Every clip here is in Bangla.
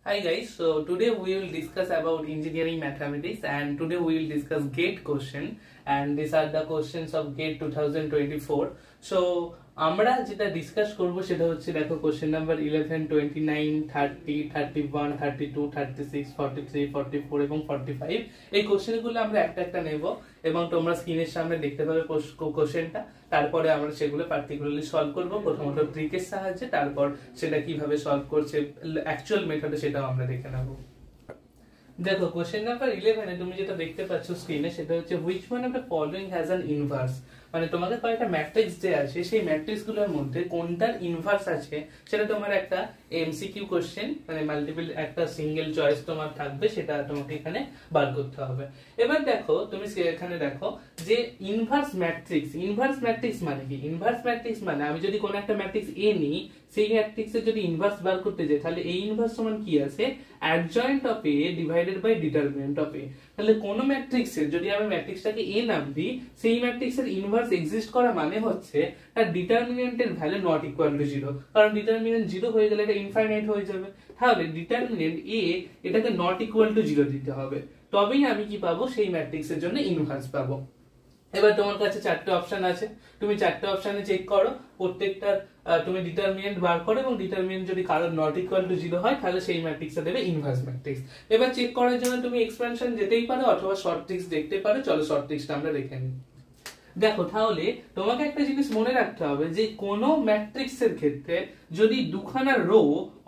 Hi guys, so today we will discuss about engineering mathematics and today we will discuss GATE question and these are the questions of GATE 2024. So আমরা যেটা ডিসকাস করব সেটা হচ্ছে দেখো কোশ্চেন নাম্বার 11, 29, 30, 31, 32, 36, 43, 44 এবং 45 এই কোশ্চেনগুলো আমরা একটা একটা নেব এবং তোমরা স্ক্রিনের সামনে দেখতে পাবে কোশ্চেনটা। তারপরে আমরা সেগুলো পার্টিকুলারলি সলভ করব, প্রথমত ট্রিকের সাহায্যে, তারপর সেটা কিভাবে সলভ করছে অ্যাকচুয়াল মেথডে সেটাও আমরা দেখে নেব। দেখো কোশ্চেন নাম্বার 11 এ তুমি যেটা দেখতে পাচ্ছ স্ক্রিনে সেটা হচ্ছে which one of the following has an inverse, মানে তোমাদের কয়েকটা ম্যাট্রিক্স যে আছে সেই ম্যাট্রিক্স গুলোর মধ্যে কোনটার ইনভার্স আছে সেটা তোমার একটা এমসিকিউ কোশ্চেন, মানে মাল্টিপল একটা সিঙ্গেল চয়েস তোমার থাকবে, সেটা তোমাকে এখানে বার করতে হবে। এবার দেখো তুমি এখানে দেখো যে ইনভার্স ম্যাট্রিক্স মানে কি? ইনভার্স ম্যাট্রিক্স মানে আমি যদি কোনো একটা ম্যাট্রিক্স এ নিই, সেই ম্যাট্রিক্সের যদি ইনভার্স বার করতে যাই তাহলে এই ইনভার্স সমান কি আছে? Adjoint of A divided by determinant of A. তাহলে কোন ম্যাট্রিক্সের যদি আমি ম্যাট্রিক্সটাকে এ নাম দিই, সেই ম্যাট্রিক্সের ইনভার্স এক্সিস্ট করা মানে হচ্ছে তার ডিটারমিনেন্টের ভ্যালু নট ইকুয়াল টু 0, কারণ ডিটারমিনেন্ট 0 হয়ে গেলে এটা ইনফাইনাইট হয়ে যাবে। তাহলে ডিটারমিনেন্ট এ এটাকে নট ইকুয়াল টু 0 দিতে হবে, তবেই আমি কি পাবো? সেই ম্যাট্রিক্সের জন্য ইনভার্স পাবো। এবার তোমার কাছে চারটে অপশন আছে, তুমি চারটে অপশনে চেক করো, প্রত্যেকটা তুমি ডিটারমিনেন্ট বার করো এবং ডিটারমিনেন্ট যদি কারোর নট ইকুয়াল টু 0 হয় তাহলে সেই ম্যাট্রিক্সটা দেবে ইনভার্স ম্যাট্রিক্স। এবার চেক করার জন্য তুমি এক্সপেনশন যেতেই পারো অথবা শর্ট ট্রিক্স দেখতে পারো। চলো শর্ট ট্রিক্সটা আমরা দেখে নিই। দেখো তাহলে তোমাকে একটা জিনিস মনে রাখতে হবে যে কোনো ম্যাট্রিক্সের ক্ষেত্রে যদি দুখানা রো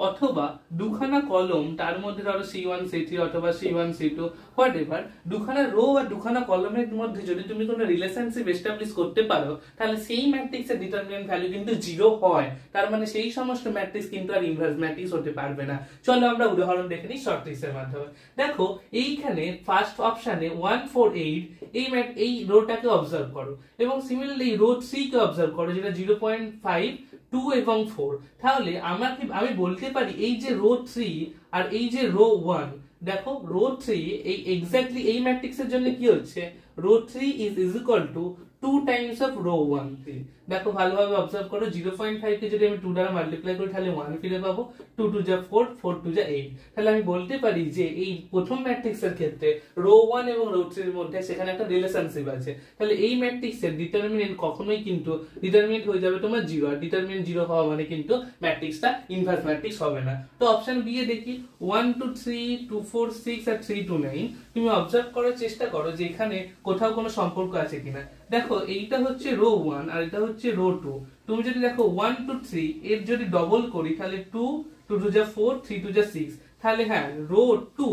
অথবা দুখানা কলম, তার মধ্যে ধরো C1 C3 অথবা C1 C2 হোয়াটএভার, দুখানা রো বা দুখানা কলমের মধ্যে যদি তুমি কোনো রিলেশনশিপ এস্টাবলিশ করতে পারো তাহলে সেই ম্যাট্রিক্সের ডিটারমিনেন্ট ভ্যালু কিন্তু 0 হয়। তার মানে সেই সমস্ত ম্যাট্রিক্স কিন্তু আর ইনভার্স ম্যাট্রিক্স হতে পারবে না। চলো আমরা উদাহরণ দেখে নিই শর্ট ট্রিক্সের মাধ্যমে। দেখো এইখানে ফার্স্ট অপশনে 1 4 8 এই রোটাকে অবজার্ভ করো এবং সিমিলারলি রো 3 কে অবজার্ভ করো যেটা 0.5, 2 এবং 4। তাহলে আমি বলতে পারি এই যে রো 3 আর এই যে রো 1, দেখো রো 3 এই এক্স্যাক্টলি এই ম্যাট্রিক্সের জন্য কি হচ্ছে? Row 3 is equal to 2 times of row 1। দেখো ভালোভাবে অবজার্ভ করো, 0.5 কে যদি আমি 2 দ্বারা মাল্টিপ্লাই করি তাহলে 1 ফিরে পাবো, 2 2 যা 4, 4 2 যা 8। তাহলে আমি বলতে পারি যে এই প্রথম ম্যাট্রিক্সের ক্ষেত্রে রো 1 এবং রো 3 এর মধ্যে সেখানে একটা রিলেশনশিপ আছে। তাহলে এই ম্যাট্রিক্সের ডিটারমিনেন্ট কখনোই কিন্তু ডিটারমিনেন্ট হয়ে যাবে তোমার 0, আর ডিটারমিনেন্ট 0 হওয়া মানে কিন্তু ম্যাট্রিক্সটা ইনভার্স ম্যাট্রিক্স হবে না। তো অপশন বি এ দেখি 1 2 3 2 4 6 আর 3 2 9। তুমি অবজার্ভ করার চেষ্টা করো যে এখানে কোথাও কোনো সম্পর্ক আছে কিনা। দেখো এইটা হচ্ছে রো 1 আর এটা হচ্ছে রো 2। তুমি যদি দেখো 1 2 3 এর যদি ডবল করি তাহলে 2 2 2 যা 4, 3 2 যা 6। তাহলে হ্যাঁ রো 2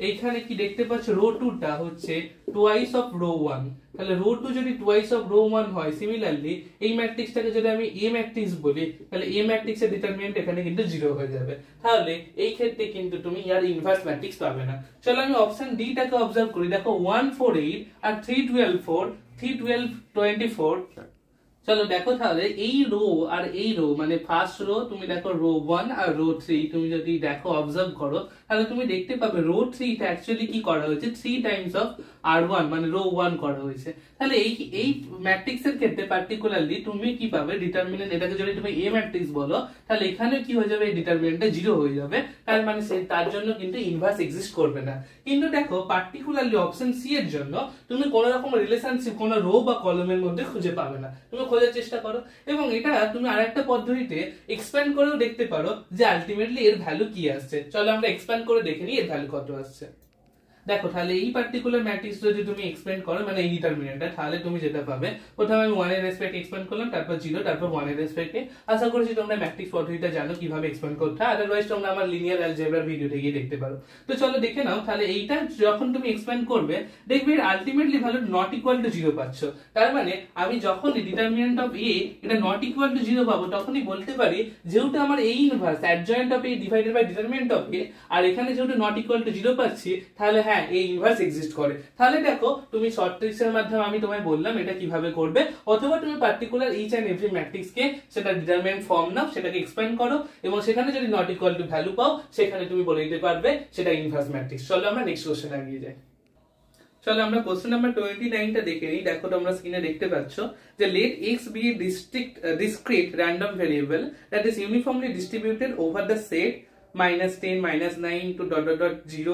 এইখানে কি দেখতে পাচ্ছ? রো 2 টা হচ্ছে টুয়াইস অফ রো 1। তাহলে রো 2 যদি টুয়াইস অফ রো 1 হয়, সিমিলারলি এই ম্যাট্রিক্সটাকে যদি আমি এ ম্যাট্রিক্স বলি তাহলে এ ম্যাট্রিক্সের ডিটারমিনেন্ট এখানে কিন্তু 0 হয়ে যাবে। তাহলে এই ক্ষেত্রে কিন্তু তুমি ইয়ার ইনভার্স ম্যাট্রিক্স পাবে না। চলো আমি অপশন ডি টাকে অবজার্ভ করি। দেখো 1 4 8 আর 3 12 4, 3 12 24। চলো দেখো তাহলে এই রো আর এই রো, মানে ফার্স্ট রো তুমি দেখো রো 1 আর রো 3 তুমি যদি দেখো অবজার্ভ করো তাহলে তুমি দেখতে পাবে রো 3 টা অ্যাকচুয়ালি কি করা হয়েছে? 3 টাইমস অফ R1 মানে রো 1 করা হয়েছে। তাহলে এই ম্যাট্রিক্সের ক্ষেত্রে পার্টিকুলারলি তুমি কি পাবে? ডিটারমিনেন্ট, এটাকে যদি তুমি এ ম্যাট্রিক্স বলো তাহলে এখানে কি হয়ে যাবে? এই ডিটারমিনেন্টটা 0 হয়ে যাবে। তার মানে তার জন্য কিন্তু ইনভার্স এক্সিস্ট করবে না। কিন্তু দেখো পার্টিকুলারলি অপশন সি এর জন্য তুমি কোন রকম রিলেশনশিপ কোন রো বা কলমের মধ্যে খুঁজে পাবে না। তুমি খোঁজার চেষ্টা করো এবং এটা তুমি আরেকটা পদ্ধতিতে এক্সপ্যান্ড করেও দেখতে পারো যে আলটিমেটলি এর ভ্যালু কি আসছে। চলো আমরা এক্সপ্যান্ড করে দেখে নিই এর ভ্যালু কত আসছে। দেখো তাহলে এই পার্টিকুলার ম্যাট্রিক্স যদি তুমি এক্সপ্যান্ড করো মানে এই ডিটারমিনেন্টটা, তাহলে তুমি যেটা পাবে, প্রথমে আমি 1 এর রেসপেক্টে এক্সপ্যান্ড করলাম, তারপর 0, তারপর 1 এর রেসপেক্টে। আশা করছি তোমরা ম্যাট্রিক্স পদ্ধতিটা জানো কিভাবে এক্সপ্যান্ড করতে হয়, আদারওয়াইজ তোমরা আমার লিনিয়ার অ্যালজেব্রার ভিডিওতে গিয়ে দেখতে পারো। তো চলো দেখে নাও। তাহলে এইটা যখন তুমি এক্সপ্যান্ড করবে দেখবে ultimately value not equal to 0 পাচ্ছ। তার মানে আমি যখন ডিটারমিনেন্ট অফ এ এটা নট ইকুয়াল টু 0 পাবো তখনই বলতে পারি যেহেতু আমার এই inverse adjoint of A divided by determinant of A, আর এখানে যেহেতু নট ইকুয়াল টু 0 পাচ্ছি, তাহলে হ্যাঁ এই ইনভার্স এক্সিস্ট করে। তাহলে দেখো তুমি শর্ট ট্রিক্সের মাধ্যমে আমি তোমায় বললাম এটা কিভাবে করবে, অথবা তুমি particular each and every matrix কে সেটা ডিটারমিনেন্ট ফর্ম নাও, সেটাকে এক্সপ্যান্ড করো এবং সেখানে যদি নট ইকুয়াল টু ভ্যালু পাও সেখানে তুমি বলে দিতে পারবে সেটা ইনভার্স ম্যাট্রিক্স। চলো আমরা নেক্সট কোশ্চেনে এগিয়ে যাই। চলো আমরা কোশ্চেন নাম্বার 29 টা দেখে নিই। দেখো তোমরা স্ক্রিনে দেখতে পাচ্ছ যে let x be a discrete random variable that is uniformly distributed over the set -10 -9 to .0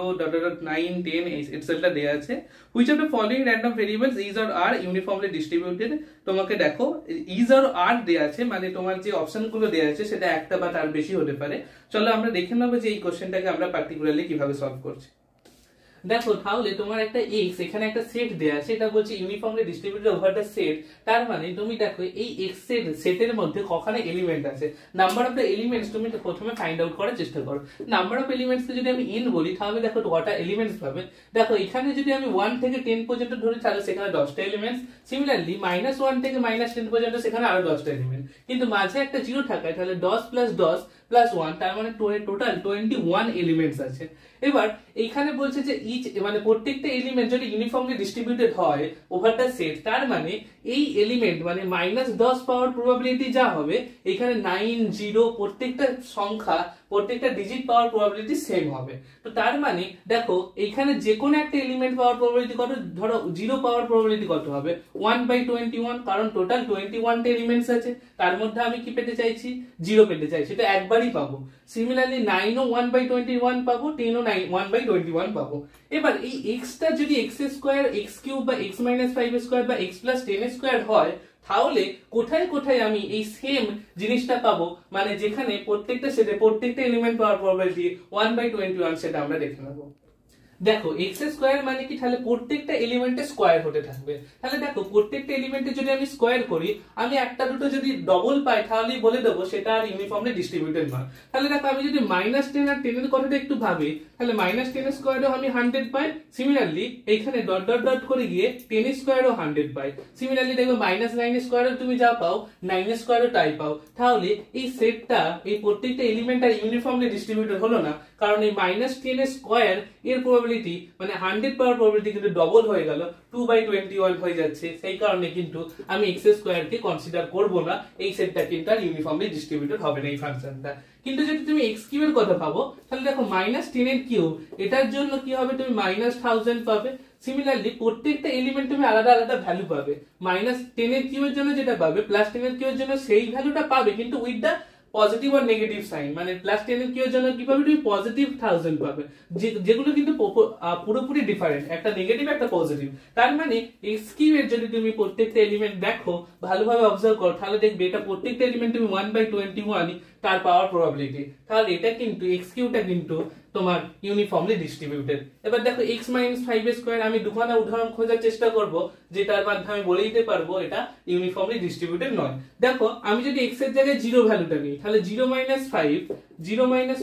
.9 10 etc দেয়া আছে which of the following random variables is or are uniformly distributed তোমাকে দেখো is or are দেয়া আছে মানে তোমার যে অপশন গুলো দেয়া আছে সেটা একটা বা তার বেশি হতে পারে চলো আমরা দেখে নেব যে এই কোশ্চেনটাকে আমরা পার্টিকুলারলি কিভাবে সলভ করছি দেখো তাহলে তোমার একটা x এখানে একটা সেট দেয়া আছে এটা বলছে uniformly distributed over the set তার মানে তুমি দেখো এই x এর সেটের মধ্যে কখানে এলিমেন্ট আছে নাম্বার অফ দ্য এলিমেন্টস তুমি প্রথমে ফাইন্ড আউট করার চেষ্টা করো নাম্বার অফ এলিমেন্টস কে যদি আমি n বলি তাহলে দেখো কটা এলিমেন্টস পাবে দেখো এখানে যদি আমি 1 থেকে 10 পর্যন্ত ধরি তাহলে সেখানে 10টা এলিমেন্টস সিমিলারলি -1 থেকে -10 পর্যন্ত সেখানে আরো 10টা এলিমেন্ট কিন্তু মাঝে একটা জিরো থাকায় তাহলে 10 + 10 + 1 তার মানে টোটাল 21 এলিমেন্টস আছে এবার এইখানে বলছে যে ইচ মানে প্রত্যেকটা এলিমেন্ট যদি ইউনিফর্মলি ডিস্ট্রিবিউটেড হয় ওভার দ্য সেট তার মানে এই এলিমেন্ট মানে -10 পাওয়ার প্রবাবিলিটি যা হবে এখানে 9 0 প্রত্যেকটা সংখ্যা প্রত্যেকটা ডিজিট পাওয়ার প্রবাবিলিটি সেম হবে তো তার মানে দেখো এখানে যে কোনো একটা এলিমেন্ট পাওয়ার প্রবাবিলিটি কত ধরো 0 পাওয়ার প্রবাবিলিটি কত হবে 1/21 কারণ টোটাল 21 টা এলিমেন্টস আছে তার মধ্যে আমি কি পেতে চাইছি 0 পেতে চাইছি এটা একবারই পাবো সিমিলারলি 9 ও 1/21 পাবো 10 ও 1/21 পাবো এবার এই x টা যদি x² x³ বা x-5² বা x+10² হয় তাহলে কোথায় কোথায় আমি এই সেম জিনিসটা পাবো মানে যেখানে প্রত্যেকটা সেটে প্রত্যেকটা এলিমেন্ট পাওয়ার প্রবাবিলিটি 1/21 সেটা আমরা দেখে নেব দেখো x² মানে কি তাহলে প্রত্যেকটা এলিমেন্টে স্কয়ার হতে থাকবে তাহলে দেখো প্রত্যেকটা এলিমেন্টে যদি আমি স্কয়ার করি আমি একটা দুটো যদি ডবল পাই তাহলেই বলে দেব সেটা আর ইউনিফর্মলি ডিস্ট্রিবিউটেড নয় তাহলে দেখো আমি যদি -10 আর 10 এর কথাটা একটু ভাবি তাহলে -10 স্কয়ারও আমি 100 পাই সিমিলারলি এইখানে ডট ডট ডট করে গিয়ে 10 স্কয়ারও 100 পাই সিমিলারলি দেখো -9 স্কয়ারও তুমি যা পাও 9 স্কয়ারও তাই পাও তাহলে এই সেটটা এই প্রত্যেকটা এলিমেন্ট আর ইউনিফর্মলি ডিস্ট্রিবিউটেড হলো না কারণ এই -10 স্কয়ার এর প্রবাবিলিটি মানে 100 পাওয়ার প্রবাবিলিটি কিন্তু ডবল হয়ে গেল 2/21 হয়ে যাচ্ছে সেই কারণে কিন্তু আমি x² কে কনসিডার করব না এই সেটটা কিন্তু আর ইউনিফর্মলি ডিস্ট্রিবিউটেড হবে না এই ফাংশনটা কিন্তু যদি তুমি x³ এর কথা ভাবো তাহলে দেখো -10 এর কিউব এটার জন্য কি হবে তুমি -1000 পাবে সিমিলারলি প্রত্যেকটা এলিমেন্ট তুমি আলাদা আলাদা ভ্যালু পাবে -10 এর কিউবের জন্য যেটা পাবে +10 এর কিউবের জন্য সেই ভ্যালুটা পাবে কিন্তু উইথ দা পজিটিভ আর নেগেটিভ সাইন মানে +10 এর কিউবের জন্য কি পাবে তুমি পজিটিভ 1000 পাবে যেগুলো কিন্তু পুরোপুরি ডিফারেন্ট একটা নেগেটিভ একটা পজিটিভ তার মানে x³ এর যদি তুমি প্রত্যেকটা এলিমেন্ট দেখো ভালোভাবে অবজার্ভ করো তাহলে দেখবে এটা প্রত্যেকটা এলিমেন্ট তুমি 1/21 তার পাওয়ার প্রবাবিলিটি তাহলে এটা কিন্তু x³ টা কিন্তু তোমার ইউনিফর্মলি ডিস্ট্রিবিউটেড এবার দেখো x-5² আমি দুখানা উদাহরণ খোঁজার চেষ্টা করব যেটার মাধ্যমে বলে দিতে পারবো এটা ইউনিফর্মলি ডিস্ট্রিবিউটেড নয় দেখো আমি যদি x এর জায়গায় 0 ভ্যালুটা নিই তাহলে 0 -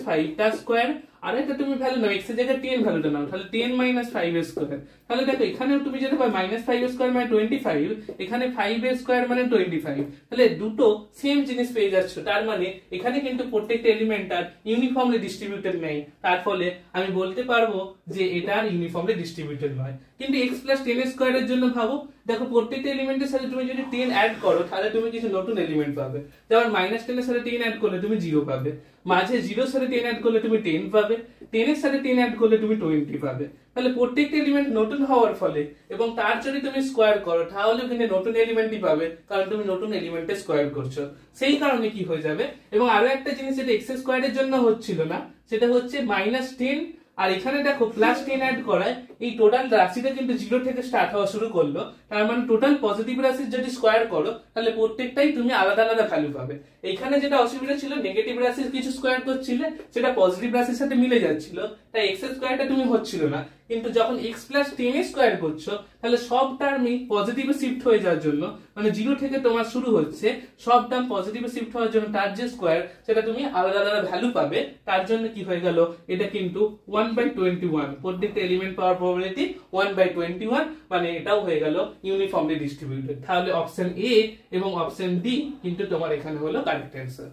5 স্কয়ার আর এটা তুমি ভ্যালু নাও x এর জায়গায় 10 ভ্যালুটা নাও তাহলে 10 - 5² তাহলে দেখো এখানেও তুমি যেটা পাবে -5² মানে 25 এখানে 5² মানে 25 তাহলে দুটো সেম জিনিস পেয়ে যাচ্ছ তার মানে এখানে কিন্তু প্রত্যেকটা এলিমেন্ট আর ইউনিফর্মলি ডিস্ট্রিবিউটেড নেই তার ফলে আমি বলতে পারবো যে এটা আর ইউনিফর্মলি ডিস্ট্রিবিউটেড নয় কিন্তু x+10² এর জন্য ভাবো দেখো প্রত্যেকটা এলিমেন্টের সাথে তুমি যদি 10 অ্যাড করো তাহলে তুমি কিছু নতুন এলিমেন্ট পাবে যেমন -10 এর সাথে 10 অ্যাড করলে তুমি 0 পাবে মাঝে 0 এর সাথে 10 অ্যাড করলে তুমি 10 পাবে 10 এর সাথে 10 অ্যাড করলে তুমি 20 পাবে তাহলে প্রত্যেকটা এলিমেন্ট নতুন হওয়ার ফলে এবং তার যদি তুমি স্কয়ার করো তাহলে কিন্তু নতুন এলিমেন্টই পাবে কারণ তুমি নতুন এলিমেন্টে স্কয়ার করছো সেই কারণে কি হয়ে যাবে এবং আরো একটা জিনিস যেটা x² এর জন্য হচ্ছিল না সেটা হচ্ছে -10 আর এখানে দেখো +10 অ্যাড করায় এই টোটাল রাশিটা কিন্তু 0 থেকে স্টার্ট হওয়া শুরু করলো তার মানে টোটাল পজিটিভ রাশি যদি স্কয়ার করো তাহলে প্রত্যেকটাই তুমি আলাদা আলাদা ভ্যালু পাবে এখানে যেটা অসুবিধা ছিল নেগেটিভ রাশির কিছু স্কয়ার করছিলে সেটা পজিটিভ রাশির সাথে মিলে যাচ্ছিল তাই x² টা তুমি হচ্ছিল না কিন্তু যখন x+10 স্কয়ার করছো তাহলে সব টার্মই পজিটিভে শিফট হয়ে যাওয়ার জন্য মানে 0 থেকে তোমার শুরু হচ্ছে সব টার্ম পজিটিভে শিফট হওয়ার জন্য তার যে স্কয়ার সেটা তুমি আলাদা আলাদা ভ্যালু পাবে তার জন্য কি হয়ে গেল এটা কিন্তু 1/21 প্রত্যেকটা এলিমেন্ট পাওয়ার প্রবাবিলিটি 1/21 মানে এটাও হয়ে গেল ইউনিফর্মলি ডিস্ট্রিবিউটেড তাহলে অপশন এ এবং অপশন ডি কিন্তু তোমার এখানে হলো কারেক্ট অ্যানসার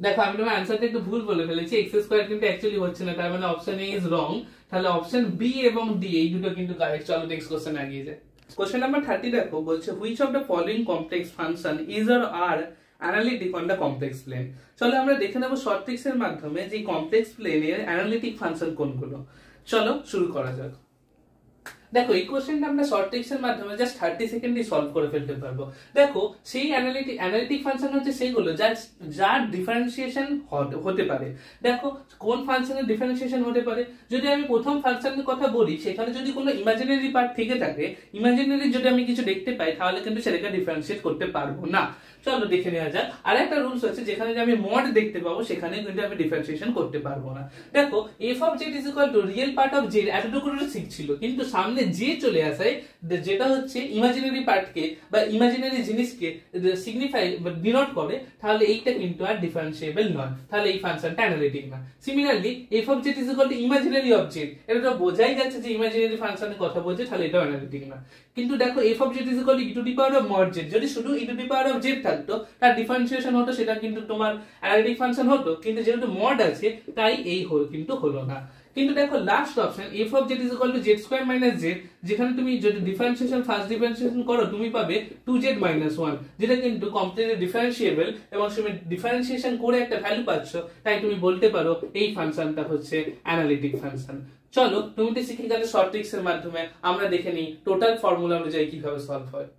দেখো আমি তোমার অ্যানসারটা একটু ভুল বলে ফেলেছি x² কিন্তু অ্যাকচুয়ালি হচ্ছে না তার মানে অপশন এ ইজ রং তাহলে অপশন বি এবং ডি এই দুটো কিন্তু কারেক্ট চলো নেক্সট কোশ্চেন এগিয়ে যাই কোশ্চেন নাম্বার 30 দেখো বলছে which of the following complex function is or are analytic on the complex plane চলো আমরা দেখে নেব শর্ট ট্রিক্স এর মাধ্যমে যে কমপ্লেক্স প্লেনের অ্যানালিটিক ফাংশন কোনগুলো চলো শুরু করা যাক দেখো এই কোশ্চেনটা আমরা শর্ট ট্রিক্সের মাধ্যমে জাস্ট 30 সেকেন্ডে সলভ করে ফেলতে পারবো। দেখো সেই অ্যানালিটিক ফাংশন হচ্ছে সেইগুলো যার ডিফারেন্সিয়েশন হতে পারে। দেখো কোন ফাংশনের ডিফারেন্সিয়েশন হতে পারে, যদি আমি প্রথম ফাংশনের কথা বলি সেখানে যদি কোনো ইমাজিনারি পার্ট থেকে থাকে, ইমাজিনারি যদি আমি কিছু দেখতে পাই তাহলে কিন্তু সেটাকে ডিফারেন্সিয়েট করতে পারবো না। চলো দেখে নেওয়া যাক। আর একটা রুলস আছে, যেখানে আমি মড দেখতে পাবো সেখানে কিন্তু আমি ডিফারেন্সিয়েশন করতে পারবো না। দেখো f of z is equal two real part of z, এতটুকু শিখছিল, কিন্তু সামনে যে চলে আসে যেটা হচ্ছে ইমাজিনারি পার্টকে বা ইমাজিনারি জিনিসকে সিগনিফাই বা ডিনোট করে, তাহলে এইটা কিন্তু আর ডিফারেন্সিয়েবল নয়, তাহলে এই ফাংশনটা অ্যানালিটিক না। Similarly f of z is equal two imaginary of z, এটা তো বোঝাই যাচ্ছে যে ইমাজিনারি ফাংশনের কথা বলছে, তাহলে এটা অ্যানালিটিক না। কিন্তু দেখো f of z is equal two e to the power of mod z, যদি শুধু e to the power of z থাকতো তার ডিফারেন্সিয়েশন হতো, সেটা কিন্তু তোমার অ্যানালিটিক ফাংশন হতো, কিন্তু যেহেতু মড আছে তাই এই কিন্তু হলো না। কিন্তু দেখো last option f of z is equal two z square minus z, যেখানে তুমি যদি ফার্স্ট ডিফারেন্সিয়েশন করো তুমি পাবে 2z মাইনাস 1, যেটা কিন্তু কমপ্লিটলি ডিফারেন্সিয়েবল এবং তুমি ডিফারেন্সিয়েশন করে একটা ভ্যালু পাচ্ছ, তাই তুমি বলতে পারো এই ফাংশনটা হচ্ছে অ্যানালিটিক ফাংশন। চলো তুমি তো শিখে গেলে শর্ট ট্রিক্স এর মাধ্যমে, আমরা দেখে নিই টোটাল ফর্মুলা অনুযায়ী কিভাবে সলভ হয়।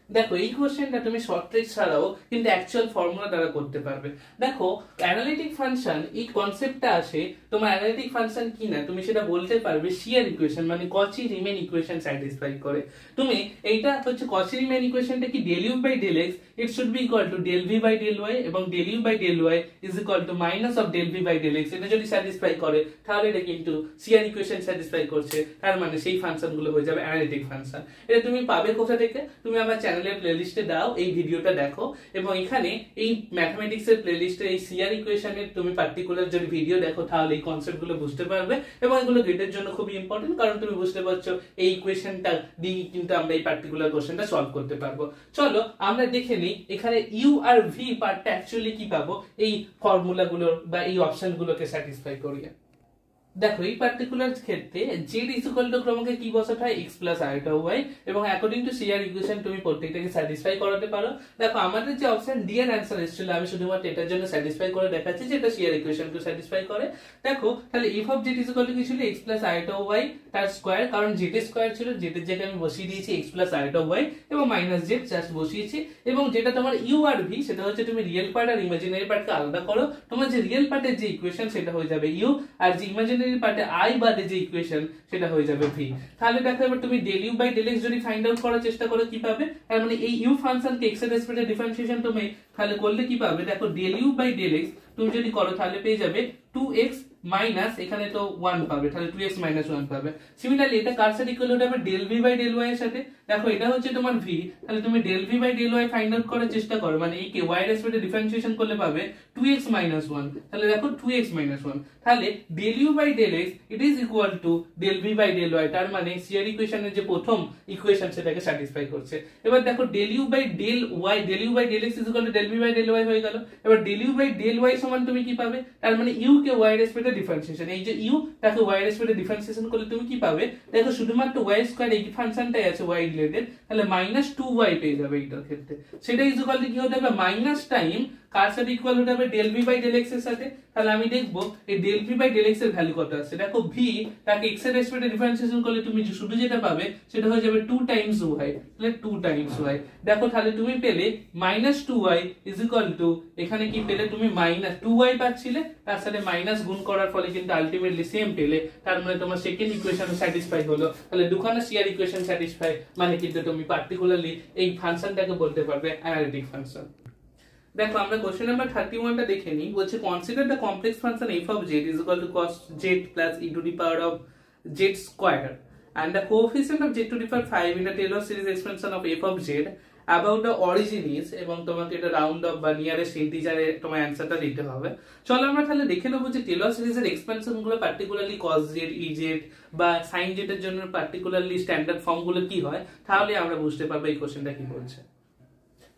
দেখো এই কোশ্চেনটা তুমি শর্ট ট্রিক ছাড়াও কিন্তু অ্যাকচুয়াল ফর্মুলা দ্বারা করতে পারবে। দেখো অ্যানালিটিক ফাংশন এই কনসেপ্টটা আসে, তোমার অ্যানালিটিক ফাংশন কি না তুমি সেটা বলতে পারবে শিয়ার ইকুয়েশন মানে কচি রিমেন ইকুয়েশন স্যাটিসফাই করে। তুমি এইটা হচ্ছে কচি রিমেন ইকুয়েশনটা কি del u by del x it should be equal to del v by del y এবং del u by del y is equal to minus of del v by del x, এটা যদি স্যাটিসফাই করে তাহলে এটা কিন্তু শিয়ার ইকুয়েশন স্যাটিসফাই করছে, তার মানে সেই ফাংশনগুলো হয়ে যাবে অ্যানালিটিক ফাংশন। এটা তুমি পাবে কোথা থেকে? তুমি আমার চ্যানেলের প্লেলিস্টে দাও, এই ভিডিওটা দেখো এবং এখানে এই ম্যাথমেটিক্স এর প্লেলিস্টে এই শিয়ার ইকুয়েশনের তুমি পার্টিকুলার যদি ভিডিও দেখো তাহলে এই কনসেপ্টগুলো বুঝতে পারবে এবং এগুলো গেটের জন্য খুবই ইম্পর্টেন্ট, কারণ তুমি বুঝতে পারছো এই ইকুয়েশনটা দিয়ে কিন্তু আমরা এই পার্টিকুলার কোশ্চেনটা সলভ করতে পারবো। চলো আমরা দেখে নিই এখানে ইউ আর ভি পার্টটা অ্যাকচুয়ালি কি পাবো এই ফর্মুলাগুলোর বা এই অপশনগুলোকে স্যাটিসফাই করিয়ে। দেখো এই পার্টিকুলার ক্ষেত্রে z ইজ ইকুয়াল টু ক্রমকে কি বসাতে হয় x প্লাস আইটা y, এবং অ্যাকর্ডিং টু শিয়ার ইকুয়েশন তুমি প্রত্যেকটাকে স্যাটিসফাই করাতে পারো। দেখো আমাদের যে অপশন ডি এর অ্যানসার এসেছিল, আমি শুধুমাত্র এটার জন্য স্যাটিসফাই করে দেখাচ্ছি যে এটা শিয়ার ইকুয়েশনকে স্যাটিসফাই করে। দেখো তাহলে f of z is equal two কি ছিল x প্লাস আইটা y তার স্কয়ার, কারণ z এর স্কয়ার ছিল, z এর জায়গায় আমি বসিয়ে দিয়েছি x প্লাস আইটা y এবং মাইনাস z জাস্ট বসিয়েছি। এবং যেটা তোমার u আর v সেটা হচ্ছে তুমি রিয়েল পার্ট আর ইমাজিনারি পার্টকে আলাদা করো, তোমার যে রিয়েল পার্টের যে ইকুয়েশন সেটা হয়ে যাবে u, আর যে ইমাজিনারি পার্টে i বাদে যে ইকুয়েশন সেটা হয়ে যাবে v। তাহলে দেখো এবার তুমি del u by del x যদি ফাইন্ড আউট করার চেষ্টা করো কি পাবে, তার মানে এই u ফাংশনকে x এর রেসপেক্টে ডিফারেন্সিয়েশন তুমি তাহলে করলে কি পাবে, দেখো del u by del x তুমি যদি করো তাহলে পেয়ে যাবে 2x মাইনাস এখানে তো 1 পাবে, তাহলে 2x মাইনাস 1 পাবে। সিমিলারলি এটা কার সাথে ইকুয়াল হতে হবে del v by del y এর সাথে। দেখো এটা হচ্ছে তোমার v, তাহলে তুমি del v by del y find out করার চেষ্টা করো, মানে এই কে y এর রেসপেক্টে ডিফারেন্সিয়েশন করলে পাবে 2x মাইনাস 1, তাহলে দেখো 2x মাইনাস 1, তাহলে del u by del x it is equal to del v by del y, তার মানে শিয়ার ইকুয়েশনের যে প্রথম ইকুয়েশন সেটাকে স্যাটিসফাই করছে। এবার দেখো del u by del u by del x is equal to del v by del y হয়ে গেল। এবার del u by del y সমান তুমি কি পাবে, তার মানে u কে y এর রেসপেক্টে ডিফারেন্সিয়েশন, এই যে u তাকে y এর রেসপেক্টে ডিফারেন্সিয়েশন করলে তুমি কি পাবে, দেখো শুধুমাত্র y স্কয়ার এই ফাংশনটাই আছে y রিলেটেড, তাহলে মাইনাস 2y পেয়ে যাবে এইটার ক্ষেত্রে। সেটা ইজ ইকুয়াল টু কি হতে হবে, মাইনাস টাইম কার সাথে ইকুয়াল হতে হবে del v by del x এর সাথে। তাহলে আমি দেখবো এই del v by del x এর ভ্যালু কত আছে। দেখো v তাকে x এর রেসপেক্টে ডিফারেন্সিয়েশন করলে তুমি শুধু যেটা পাবে সেটা হয়ে যাবে 2 টাইমস y, তাহলে 2 টাইমস y। দেখো তাহলে তুমি পেলে minus 2y is equal two, এখানে কি পেলে তুমি মাইনাস 2y পাচ্ছিলে, তার সাথে মাইনাস গুণ করার ফলে কিন্তু আলটিমেটলি সেম পেলে, তার মানে তোমার সেকেন্ড ইকুয়েশন স্যাটিসফাই হলো। তাহলে দুখানা শিয়ার ইকুয়েশন স্যাটিসফাই মানে কিন্তু তুমি পার্টিকুলারলি এই ফাংশনটাকে বলতে পারবে অ্যানালিটিক ফাংশন। দেখো আমরা কোশ্চেন নাম্বার 31টা দেখে নিই, বলছে consider the complex function f of z is equal to cos z plus e to the power of z square and the coefficient of z to the power 5 in the Taylor series expansion of f of z about the origin is, এবং তোমাকে এটা রাউন্ড অফ বা নিয়ারেস্ট ইন্টিজারে তোমার অ্যানসারটা দিতে হবে। চলো আমরা তাহলে দেখে নেবো যে টেলর সিরিজের এক্সপেনশন গুলো particularly cos z e z বা sin z এর জন্য পার্টিকুলারলি স্ট্যান্ডার্ড ফর্ম গুলো কি হয়, তাহলে আমরা বুঝতে পারবো এই কোশ্চেনটা কি বলছে।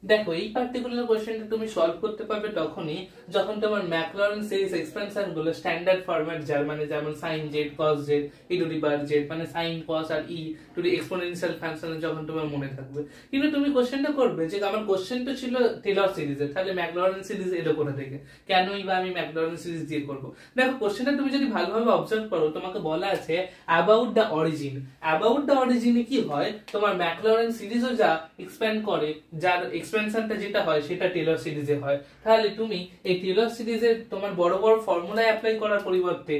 দেখো এই পার্টিকুলার কোশ্চেনটা তুমি সলভ করতে পারবে তখনই যখন তোমার ম্যাকলরিন সিরিজ এক্সপেনশন গুলো স্ট্যান্ডার্ড ফরম্যাট যার মানে যেমন sin z cos z e to the power z মানে sin cos আর e to the exponential function যখন তোমার মনে থাকবে। কিন্তু তুমি কোশ্চেনটা করবে যে আমার কোশ্চেনটা ছিল টেলর সিরিজের, তাহলে ম্যাকলরিন সিরিজ এলো কোথা থেকে, কেনই বা আমি ম্যাকলরিন সিরিজ দিয়ে করব। দেখো কোশ্চেনটা তুমি যদি ভালোভাবে অবজার্ভ করো তোমাকে বলা আছে about the origin. About the অরিজিনে কি হয়, তোমার ম্যাকলরিন সিরিজও যা এক্সপ্যান্ড করে, যার এক্সপেনশনটা যেটা হয় সেটা টেলর সিরিজে হয়। তাহলে তুমি এই টেলর সিরিজের তোমার বড় বড় ফর্মুলা অ্যাপ্লাই করার পরিবর্তে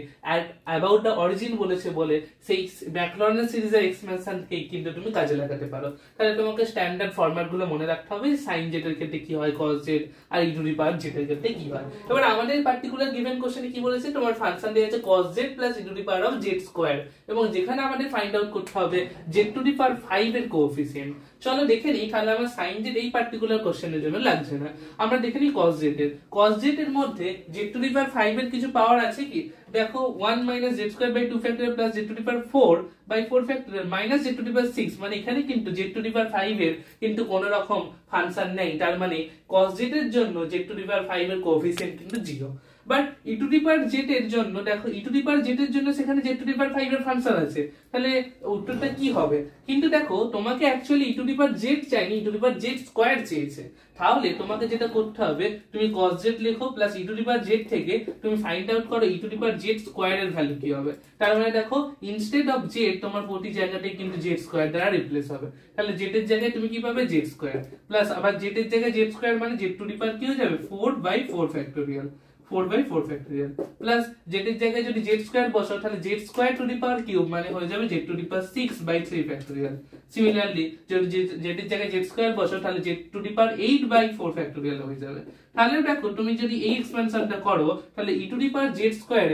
অ্যাবাউট দ্য অরিজিন বলেছে বলে সেই ম্যাকলরিন সিরিজের এক্সপেনশনকে কিন্তু তুমি কাজে লাগাতে পারো। তাহলে তোমাকে স্ট্যান্ডার্ড ফরম্যাট গুলো মনে রাখতে হবে, sin z এর ক্ষেত্রে কি হয়, cos z আর e to the power z এর ক্ষেত্রে কি হয়। এবার আমাদের পার্টিকুলার গিভেন কোশ্চেনে কি বলেছে, তোমার ফাংশন দেয়া আছে cos z plus e to the power of z square, এবং যেখানে আমাদের ফাইন্ড আউট করতে হবে z টু দি পাওয়ার 5 এর কোএফিসিয়েন্ট। চলো দেখে নিই, তাহলে আমার sin z এই পার্টিকুলার কোশ্চেনের জন্য লাগছে না, আমরা দেখে নিই cos z এর। cos z এর মধ্যে z টু দি পাওয়ার 5 এর কিছু পাওয়ার আছে কি, দেখো 1 minus z square by 2 factorial plus z to the power 4 by 4 factorial minus z to the power 6, মানে এখানে কিন্তু z টু দি পাওয়ার 5 এর কিন্তু কোনো রকম ফাংশন নেই, তার মানে cos z এর জন্য z টু দি পাওয়ার 5 এর কোএফিসিয়েন্ট কিন্তু 0। But e to the power z এর জন্য দেখো e to the power z এর জন্য সেখানে z টু দি পাওয়ার 5 এর ফাংশন আছে, তাহলে উত্তরটা কি হবে। কিন্তু দেখো তোমাকে actually e to the power z চাইনি, e to the power z square চেয়েছে। তাহলে তোমাকে যেটা করতে হবে তুমি cos z লেখো plus e to the power z থেকে তুমি ফাইন্ড আউট করো e to the power z square এর ভ্যালু কি হবে। তার মানে দেখো ইনস্টেড অফ z তোমার প্রতি জায়গাতে কিন্তু z স্কয়ার দ্বারা রিপ্লেস হবে, তাহলে z এর জায়গায় তুমি কি পাবে z স্কয়ার, প্লাস আবার z এর জায়গায় z স্কয়ার মানে z টু দি পাওয়ার কি হয়ে যাবে 4 by 4 factorial, 4 by 4 factorial, plus z এর জায়গায় যদি z স্কয়ার বসাও তাহলে z square to the power cube মানে হয়ে যাবে z to the power 6 by 3 factorial. Similarly যদি z এর জায়গায় z স্কয়ার বসাও তাহলে z to the power 8 by 4 factorial হয়ে যাবে। তাহলে দেখো তুমি যদি এই এক্সপেনশনটা করো তাহলে e to the power z square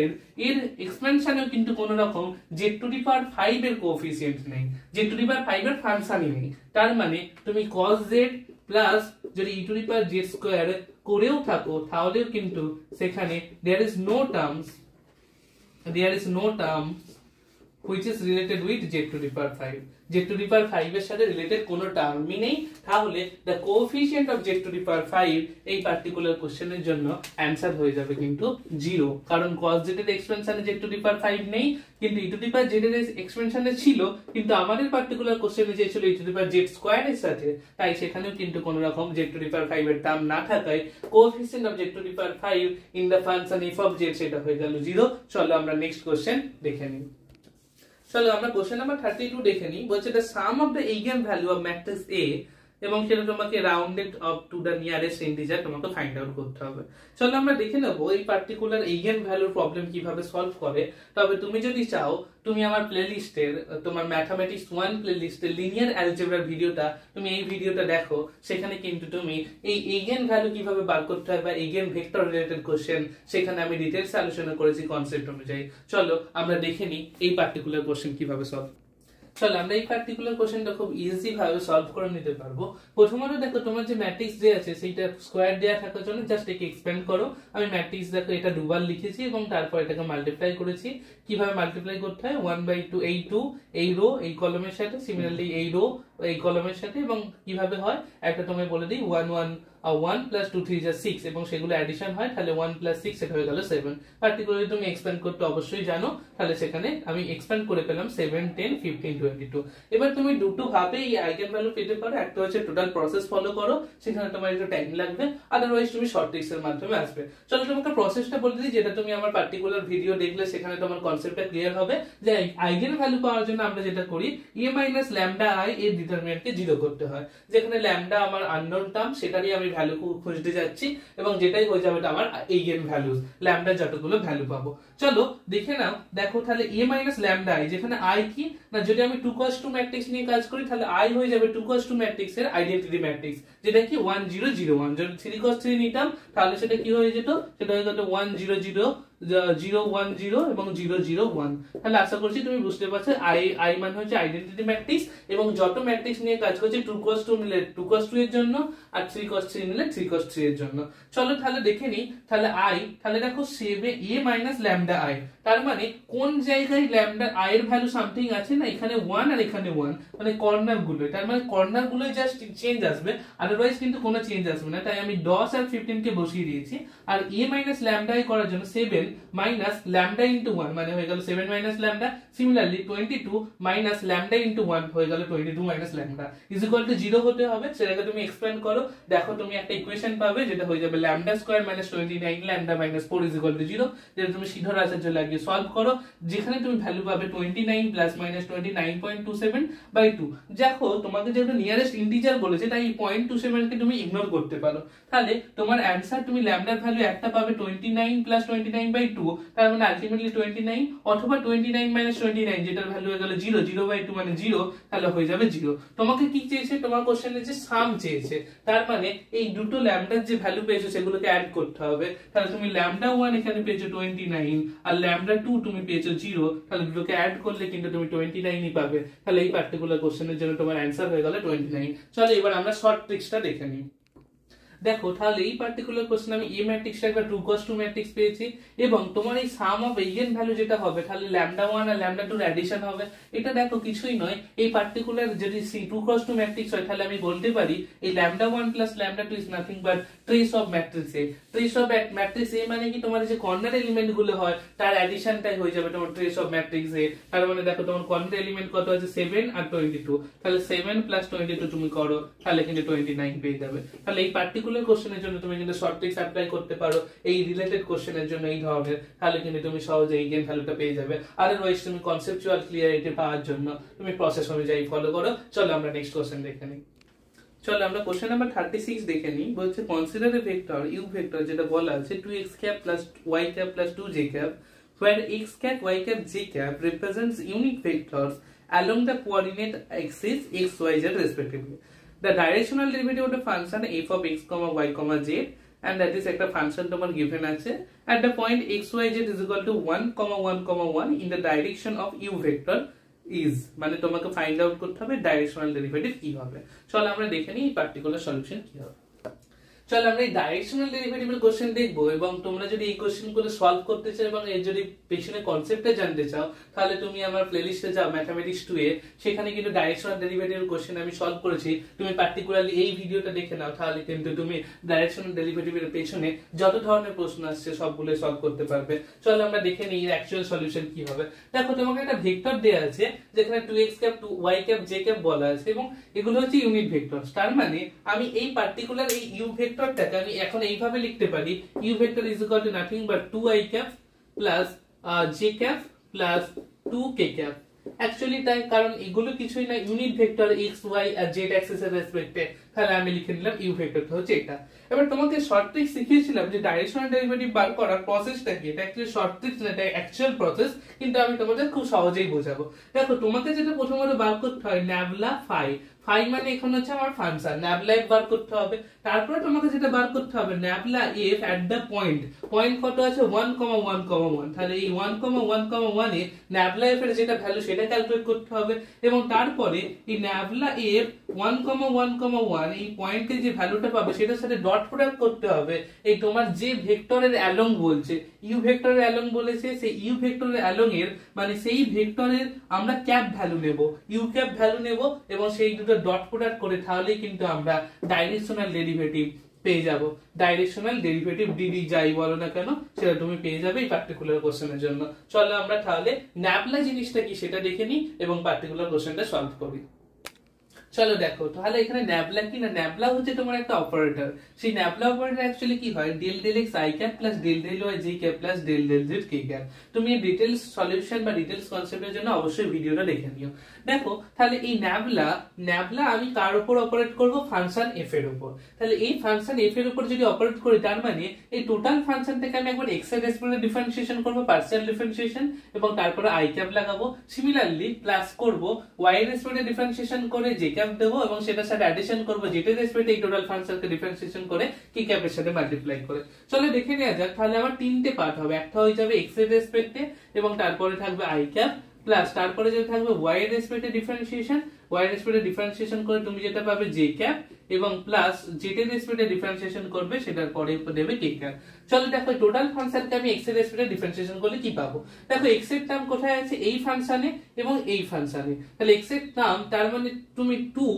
এর এক্সপেনশনেও কিন্তু কোনো রকম z টু দি পাওয়ার 5 এর কোএফিসিয়েন্ট নেই, z টু দি পাওয়ার 5 এর ফাংশনই নেই। তার মানে তুমি cos z প্লাস যদি e to the power z square করেও থাকো তাহলেও কিন্তু সেখানে there is no terms which is related with z to the power 5, z to the power 5 এর সাথে রিলেটেড কোনো টার্মই নেই। তাহলে the coefficient of z to the power 5 এই পার্টিকুলার কোশ্চেনের জন্য অ্যানসার হয়ে যাবে কিন্তু 0, কারণ cos z এর এক্সপেনশনে z to the power 5 নেই, কিন্তু e to the power z এর এক্সপেনশনে ছিল, কিন্তু আমাদের পার্টিকুলার কোশ্চেনে যে ছিল e to the power z square এর সাথে, তাই সেখানেও কিন্তু কোনো রকম z to the power 5 এর টার্ম না থাকায় coefficient of z to the power 5 in the function f of z সেটা হয়ে গেল 0। চলো আমরা নেক্সট কোশ্চেন দেখে নিই। চলো আমরা কোশ্চেন নাম্বার 32 দেখে নিই। বলছে the sum of the eigen value of matrix A এবং সেটা তোমাকে rounded off to the nearest integer তোমাকে ফাইন্ড আউট করতে হবে। চলো আমরা দেখে নেব এই পার্টিকুলার এইগেন ভ্যালুর প্রবলেম কিভাবে সলভ করে। তবে তুমি যদি চাও তুমি আমার প্লেলিস্টের তোমার ম্যাথমেটিক্স 1 প্লেলিস্টের লিনিয়ার অ্যালজেব্রার ভিডিওটা তুমি এই ভিডিওটা দেখো, সেখানে কিন্তু তুমি এই এইগেন ভ্যালু কিভাবে বার করতে হয় বা এইগেন ভেক্টর রিলেটেড কোশ্চেন সেখানে আমি ডিটেইলস আলোচনা করেছি কনসেপ্ট অনুযায়ী। চলো আমরা দেখে নিই এই পার্টিকুলার কোশ্চেন কিভাবে সলভ। চলো আমরা এই পার্টিকুলার কোশ্চেনটা খুব ইজি ভাবে সলভ করে নিতে পারবো। প্রথমত দেখো তোমার যে ম্যাট্রিক্স দেয়া আছে সেইটা স্কয়ার দেয়া থাকার জন্য জাস্ট একে এক্সপ্যান্ড করো। আমি ম্যাট্রিক্স দেখো এটা দুবার লিখেছি এবং তারপর এটাকে মাল্টিপ্লাই করেছি। কিভাবে মাল্টিপ্লাই করতে হয় 1/2 এই রো এই কলামের সাথে, সিমিলারলি এই রো এই কলামের সাথে, এবং কিভাবে হয় একটা তোমায় বলে দিই 1 plus 2 3 is 6 এবং সেগুলো অ্যাডিশন হয়, তাহলে 1 plus 6 সেটা হয়ে গেল 7। পার্টিকুলারলি তুমি এক্সপ্যান্ড করতে অবশ্যই জানো, তাহলে সেখানে আমি এক্সপ্যান্ড করে পেলাম 7 10 15 22। এবার তুমি দুটো ভাবে এই আইগেন ভ্যালু পেতে পারো, একটা হচ্ছে টোটাল প্রসেস ফলো করো, সেখানে তোমার একটু টাইম লাগবে, আদারওয়াইজ তুমি শর্ট ট্রিক্স এর মাধ্যমে আসবে। চলো তোমাকে প্রসেসটা বলে দিই, যেটা তুমি আমার পার্টিকুলার ভিডিও দেখলে সেখানে তোমার কনসেপ্টটা ক্লিয়ার হবে। যে আইগেন ভ্যালু পাওয়ার জন্য আমরা যেটা করি a - λI এর ডিটারমিনেন্টকে 0 করতে হয়। যেখানে ল্যামডা আমার আননোন টার্ম, সেটারই আমি ভ্যালু খুঁজতে যাচ্ছি এবং যেটাই হয়ে যাবে আমার এইগেন ভ্যালুস, ল্যামডা যতগুলো ভ্যালু পাবো। চলো দেখে নাও, দেখো তাহলে a - λI যেখানে i কি না, যদি আমি 2 cos 2 ম্যাট্রিক্স নিয়ে কাজ করি তাহলে i হয়ে যাবে 2 cos 2 ম্যাট্রিক্স এর আইডেন্টিটি ম্যাট্রিক্স, যেটা কি 1 0 0 1। যদি 3 cos 3 নিতাম তাহলে সেটা কি হয়ে যেত, সেটা হয়ে যেত 1 0 0 0 1 0 এবং 0 0 1। তাহলে আশা করছি তুমি বুঝতে পারছো i মানে হচ্ছে আইডেন্টিটি ম্যাট্রিক্স, এবং যত ম্যাট্রিক্স নিয়ে কাজ করছে 2 cos 2 নিলে 2 cos 2 এর জন্য আর 3 cos 3 নিলে 3 cos 3 এর জন্য। চলো তাহলে দেখে নিই, তাহলে তাহলে দেখো a - λI ল্যামডা আই। তার মানে কোন জায়গায় ল্যামডা আই এর ভ্যালু সামথিং আছে না, এখানে 1 আর এখানে 1, মানে কর্নার গুলো, তার মানে কর্নার গুলোই জাস্ট চেঞ্জ আসবে, আদারওয়াইজ কিন্তু কোনো চেঞ্জ আসবে না। তাই আমি 10 আর 15 কে বসিয়ে দিয়েছি। আর a মাইনাস ল্যামডা আই করার জন্য 7 মাইনাস ল্যামডা ইনটু 1 মানে হয়ে গেল 7 minus lambda. Similarly 22 minus lambda into 1 হয়ে গেল 22 minus lambda is equal two 0 হতে হবে। সেটাকে তুমি এক্সপ্লেন করো, দেখো তুমি একটা ইকুয়েশন পাবে যেটা হয়ে যাবে lambda square minus 29 lambda minus 4 is equal two 0। যেটা তুমি সিধা রাশিতে লাগিয়ে সলভ করো, যেখানে তুমি ভ্যালু পাবে 29 প্লাস মাইনাস 29.27 বাই 2। দেখো তোমাকে যেটা নিয়ারেস্ট ইন্টিজার বলেছে তাই 0.27 কে তুমি ইগনোর করতে পারো। তাহলে তোমার অ্যানসার তুমি ল্যামডার ভ্যালু একটা পাবে 29 প্লাস 29 বাই 2, তার মানে আলটিমেটলি 29, অথবা 29 মাইনাস 29 যেটার ভ্যালু হয়ে গেল 0, 0 বাই 2 মানে 0, তাহলে হয়ে যাবে 0। তোমাকে কি চেয়েছে, তোমার কোশ্চেনে যে সাম চেয়েছে, তার মানে এই দুটো ল্যামডার যে ভ্যালু পেয়েছো সেগুলোকে অ্যাড করতে হবে। তাহলে তুমি ল্যামডা 1 এখানে পেয়েছো 29 আর ল্যামডা 2 তুমি পেয়েছো 0, তাহলে দুটোকে অ্যাড করলে কিন্তু তুমি 29ই পাবে। তাহলে এই পার্টিকুলার কোশ্চেনের জন্য তোমার অ্যানসার হয়ে গেল 29। চলো এবার আমরা শর্ট ট্রিক্সটা দেখে নিই। দেখো তাহলে এই পার্টিকুলার কোশ্চেন আমি এ ম্যাট্রিক্সটা একটা 2 cos 2 ম্যাট্রিক্স পেয়েছি, এবং তোমার এই সাম অফ এইগেন ভ্যালু যেটা হবে তাহলে ল্যামডা 1 আর ল্যামডা 2 এর অ্যাডিশন হবে। এটা দেখো কিছুই নয়, এই পার্টিকুলার যদি 2 cos 2 ম্যাট্রিক্স হয় তাহলে আমি বলতে পারি এই lambda 1 plus lambda 2 is nothing but trace of matrix A. Trace of matrix A মানে কি, তোমার যে কর্নার এলিমেন্ট গুলো হয় তার অ্যাডিশনটাই হয়ে যাবে তোমার ট্রেস অফ ম্যাট্রিক্স এ। তার মানে দেখো তোমার কর্নার এলিমেন্ট কত আছে 7 আর 22, তাহলে 7 প্লাস 22 তুমি করো, তাহলে কিন্তু 29 পেয়ে যাবে। তাহলে এই পার্টিকুলার কোশ্চেনের জন্য তুমি কিন্তু শর্ট ট্রিক্স অ্যাপ্লাই করতে পারো এই রিলেটেড কোশ্চেনের জন্য এই ধরনের, তাহলে কিন্তু তুমি সহজে এই গেম ভ্যালুটা পেয়ে যাবে। আদারওয়াইজ তুমি কনসেপচুয়াল ক্লিয়ারিটি পাওয়ার জন্য তুমি প্রসেস অনুযায়ী ফলো করো। চলো আমরা নেক্সট কোশ্চেন দেখে নিই। চলো আমরা কোশ্চেন নাম্বার 36 দেখে নিই। বলছে consider a vector u vector, যেটা বলা আছে 2x cap plus y cap plus 2j cap where x cap y cap j cap represents unit vectors along the coordinate axis x y z respectively. The directional derivative of the function f of x y z, and that is একটা ফাংশন তোমার given আছে at the point x y z is equal to 1 1 1 in the direction of u vector is, মানে তোমাকে ফাইন্ড আউট করতে হবে ডাইরেকশনাল ডেরিভেটিভ কি হবে। চলো আমরা দেখে নিই এই পার্টিকুলার সলিউশন কি হবে। চলো আমরা এই ডাইরেকশনাল ডেরিভেটিভের কোশ্চেন দেখবো, এবং তোমরা যদি এই কোশ্চেনগুলো সলভ করতে চাও এবং এর যদি পেছনে কনসেপ্টটা জানতে চাও তাহলে তুমি আমার প্লেলিস্টে যাও ম্যাথমেটিক্স 2 এ, সেখানে কিন্তু ডাইরেকশনাল ডেরিভেটিভের কোশ্চেন আমি সলভ করেছি। তুমি পার্টিকুলারলি এই ভিডিওটা দেখে নাও, তাহলে কিন্তু তুমি ডাইরেকশনাল ডেরিভেটিভের পেছনে যত ধরনের প্রশ্ন আসছে সবগুলো সলভ করতে পারবে। চলো আমরা দেখে নিই অ্যাকচুয়াল সলিউশন কি হবে। দেখো তোমাকে একটা ভেক্টর দেয়া আছে যেখানে 2x cap 2y cap j cap বলা আছে, এবং এগুলো হচ্ছে ইউনিট ভেক্টরস। তার মানে আমি এই পার্টিকুলার এই ইউ ভেক্টরটাকে আমি এখন এইভাবে লিখতে পারি, u vector is equal to nothing but 2i cap plus j cap plus 2k cap। Actually তাই, কারণ এগুলো কিছুই না ইউনিট ভেক্টর x y আর z অ্যাক্সিস এর রেসপেক্টে, তাহলে আমি লিখে নিলাম ইউ ভেক্টরটা হচ্ছে এটা। এবার তোমাকে শর্ট ট্রিক শিখিয়েছিলাম যে ডাইরেকশনাল ডেরিভেটিভ বার করার প্রসেসটা কি। এটা অ্যাকচুয়ালি শর্ট ট্রিক না, এটা অ্যাকচুয়াল প্রসেস, কিন্তু আমি তোমাদের খুব সহজেই বোঝাবো। দেখো তোমাকে যেটা প্রথমত বার করতে হয় ন্যাবলা ফাই, ফাই মানে এখানে হচ্ছে আমার ফাংশন, ন্যাবলা এফ বার করতে হবে। তারপরে তোমাকে যেটা বার করতে হবে nabla F at the point, point কত আছে 1 1 1, তাহলে এই 1 1 1 এ ন্যাবলা এফ এর যেটা ভ্যালু সেটা ক্যালকুলেট করতে হবে, এবং তারপরে এই ন্যাবলা এফ 1 1 1 এই পয়েন্টে যে ভ্যালুটা পাবে সেটার সাথে ডট প্রোডাক্ট করতে হবে এই তোমার যে ভেক্টরের অ্যালং বলছে, ইউ ভেক্টরের অ্যালং বলেছে, সেই ইউ ভেক্টরের অ্যালং এর মানে সেই ভেক্টরের আমরা ক্যাপ ভ্যালু নেব, ইউ ক্যাপ ভ্যালু নেব, এবং সেই দুটো ডট প্রোডাক্ট করে তাহলেই কিন্তু আমরা ডাইরেকশনাল ডেরিভেটিভ পেয়ে যাব। ডাইরেকশনাল ডেরিভেটিভ ডিডি যাই বলো না কেন সেটা তুমি পেয়ে যাবে এই পার্টিকুলার কোশ্চেনের জন্য। চলো আমরা তাহলে ন্যাবলা জিনিসটা কি সেটা দেখে নিই এবং পার্টিকুলার কোশ্চেনটা সলভ করি। চলো দেখো তাহলে এখানে ন্যাবলা কি না, ন্যাবলা হচ্ছে তোমার একটা অপারেটর। সেই ন্যাবলা অপারেটর অ্যাকচুয়ালি কি হয়, del del x i cap plus del del y j cap plus del del z k cap. তুমি ডিটেইলস সলিউশন বা ডিটেইলস কনসেপ্টের জন্য অবশ্যই ভিডিওটা দেখে নিও। দেখো তাহলে এই ন্যাবলা আমি কার উপর অপারেট করব, ফাংশন এফ এর উপর। তাহলে এই ফাংশন এফ এর উপর যদি অপারেট করি তার মানে এই টোটাল ফাংশনটাকে আমি একবার এক্স এর রেসপেক্টে ডিফারেন্সিয়েশন করব, পার্সিয়াল ডিফারেন্সিয়েশন, এবং তারপরে আই ক্যাপ লাগাবো। সিমিলারলি প্লাস করব ওয়াই এর রেসপেক্টে ডিফারেন্সিয়েশন করে জে ক্যাপ দেবো, এবং সেটার সাথে অ্যাডিশন করব জেড এর রেসপেক্টে এই টোটাল ফাংশনকে ডিফারেন্সিয়েশন করে কে ক্যাপের সাথে মাল্টিপ্লাই করে। চলো দেখে নেওয়া যাক। তাহলে আমার তিনটে পার্ট হবে, একটা হয়ে যাবে এক্স এর রেসপেক্টে, এবং তারপরে থাকবে আই ক্যাপ, প্লাস তারপরে যেটা থাকবে ওয়াই এর রেসপেক্টে ডিফারেন্সিয়েশন, ওয়াই রেসপেক্টে ডিফারেন্সিয়েশন করে তুমি যেটা পাবে জে ক্যাপ এবং প্লাস জেড এর রেসপেক্টে ডিফারেন্সিয়েশন করবে সেটার পরে দেবে কে ক্যাপ। চলো দেখো টোটাল ফাংশনকে আমি এক্স এর রেসপেক্টে ডিফারেন্সিয়েশন করলে কি পাবো। দেখো এক্স এর টার্ম কোথায় আছে, এই ফাংশনে এবং এই ফাংশনে। তাহলে এক্স এর টার্ম তার মানে তুমি 2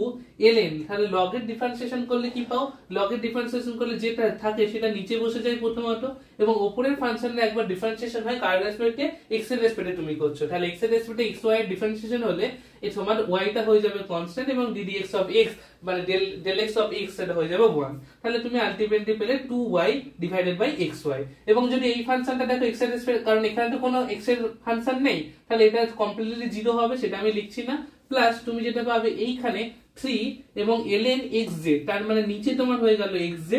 ln, তাহলে লগ এর ডিফারেন্সিয়েশন করলে কি পাও, লগ এর ডিফারেন্সিয়েশন করলে যেটা থাকে সেটা নিচে বসে যায় প্রথমত, এবং উপরের ফাংশনে একবার ডিফারেন্সিয়েশন হয় কার রেসপেক্টে, এক্স এর রেসপেক্টে তুমি করছো। তাহলে এক্স এর রেসপেক্টে এক্স ওয়াই এর ডিফারেন্সিয়েশন হলে এর সমান ওয়াই টা হয়ে যাবে কনস্ট্যান্ট এবং ddx অফ x মানে del x অফ x সেটা হয়ে যাবে 1। তাহলে তুমি আলটিমেটলি পেলে 2y ডিভাইডেড বাই xy। এবং যদি এই ফাংশনটা দেখো x এর রেসপেক্ট, কারণ এখানে তো কোনো x এর ফাংশন নেই, তাহলে এটা কমপ্লিটলি 0 হবে, সেটা আমি লিখছি না। প্লাস তুমি যেটা পাবে এইখানে 3 এবং ln xz, তার মানে নিচে তোমার হয়ে গেল xz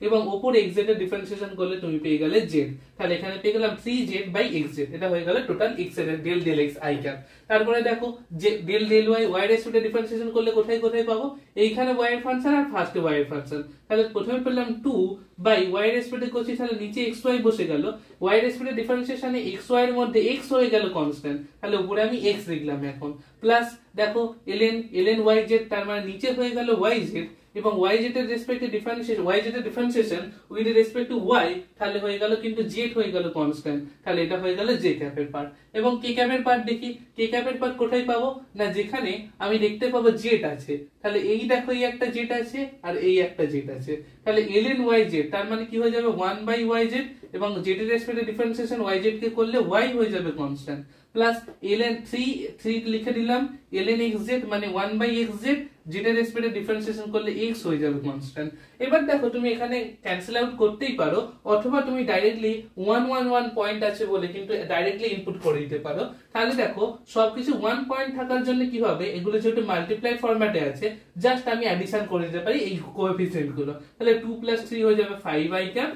এবং উপরে xz এর ডিফারেন্সিয়েশন করলে তুমি পেয়ে গেলে z। তাহলে এখানে পেয়ে গেলাম 3z বাই xz, এটা হয়ে গেল টোটাল x এর del x i ক্যাপ। তারপরে দেখো যে del y y এর রেসপেক্টে ডিফারেন্সিয়েশন করলে কোথায় কোথায় পাবো, এইখানে y এর ফাংশন আর ফার্স্টে y এর ফাংশন। তাহলে প্রথমে পেলাম 2 বাই y এর রেসপেক্টে করছি, তাহলে নিচে xy বসে গেল, y এর রেসপেক্টে ডিফারেন্সিয়েশনে xy এর মধ্যে x হয়ে গেল কনস্ট্যান্ট, তাহলে উপরে আমি x লিখলাম এখন। প্লাস দেখো ln yz, তার মানে নিচে হয়ে গেল yz এবং yz এর রেসপেক্টে ডিফারেন্সিয়েশন, yz এর differentiation with respect to y, তাহলে হয়ে গেল কিন্তু z হয়ে গেল কনস্ট্যান্ট, তাহলে এটা হয়ে গেল j ক্যাপের পার্ট। এবং k ক্যাপের পার্ট দেখি, k ক্যাপের পার্ট কোথায় পাবো না, যেখানে আমি দেখতে পাবো z আছে, তাহলে এই দেখো এই একটা z আছে আর এই একটা z আছে, তাহলে ln yz তার মানে কি হয়ে যাবে 1 বাই yz এবং z এর রেসপেক্টে ডিফারেন্সিয়েশন yz কে করলে y হয়ে যাবে কনস্ট্যান্ট, প্লাস ln 3 লিখে দিলাম ln xz মানে 1 বাই xz, z এর রেসপেক্টে ডিফারেন্সিয়েশন করলে x হয়ে যাবে কনস্ট্যান্ট। এবার দেখো তুমি এখানে ক্যান্সেল আউট করতেই পারো, অথবা তুমি ডাইরেক্টলি 1 পয়েন্ট আছে বলে কিন্তু ডাইরেক্টলি ইনপুট করে দিতে পারো। তাহলে দেখো সবকিছু 1 পয়েন্ট থাকার জন্য কি হবে, এগুলো যেহেতু মাল্টিপ্লাই ফরম্যাটে আছে, জাস্ট আমি অ্যাডিশন করে দিতে পারি এই কোএফিসিয়েন্ট গুলো। তাহলে 2 + 3 হয়ে যাবে 5i ক্যাপ,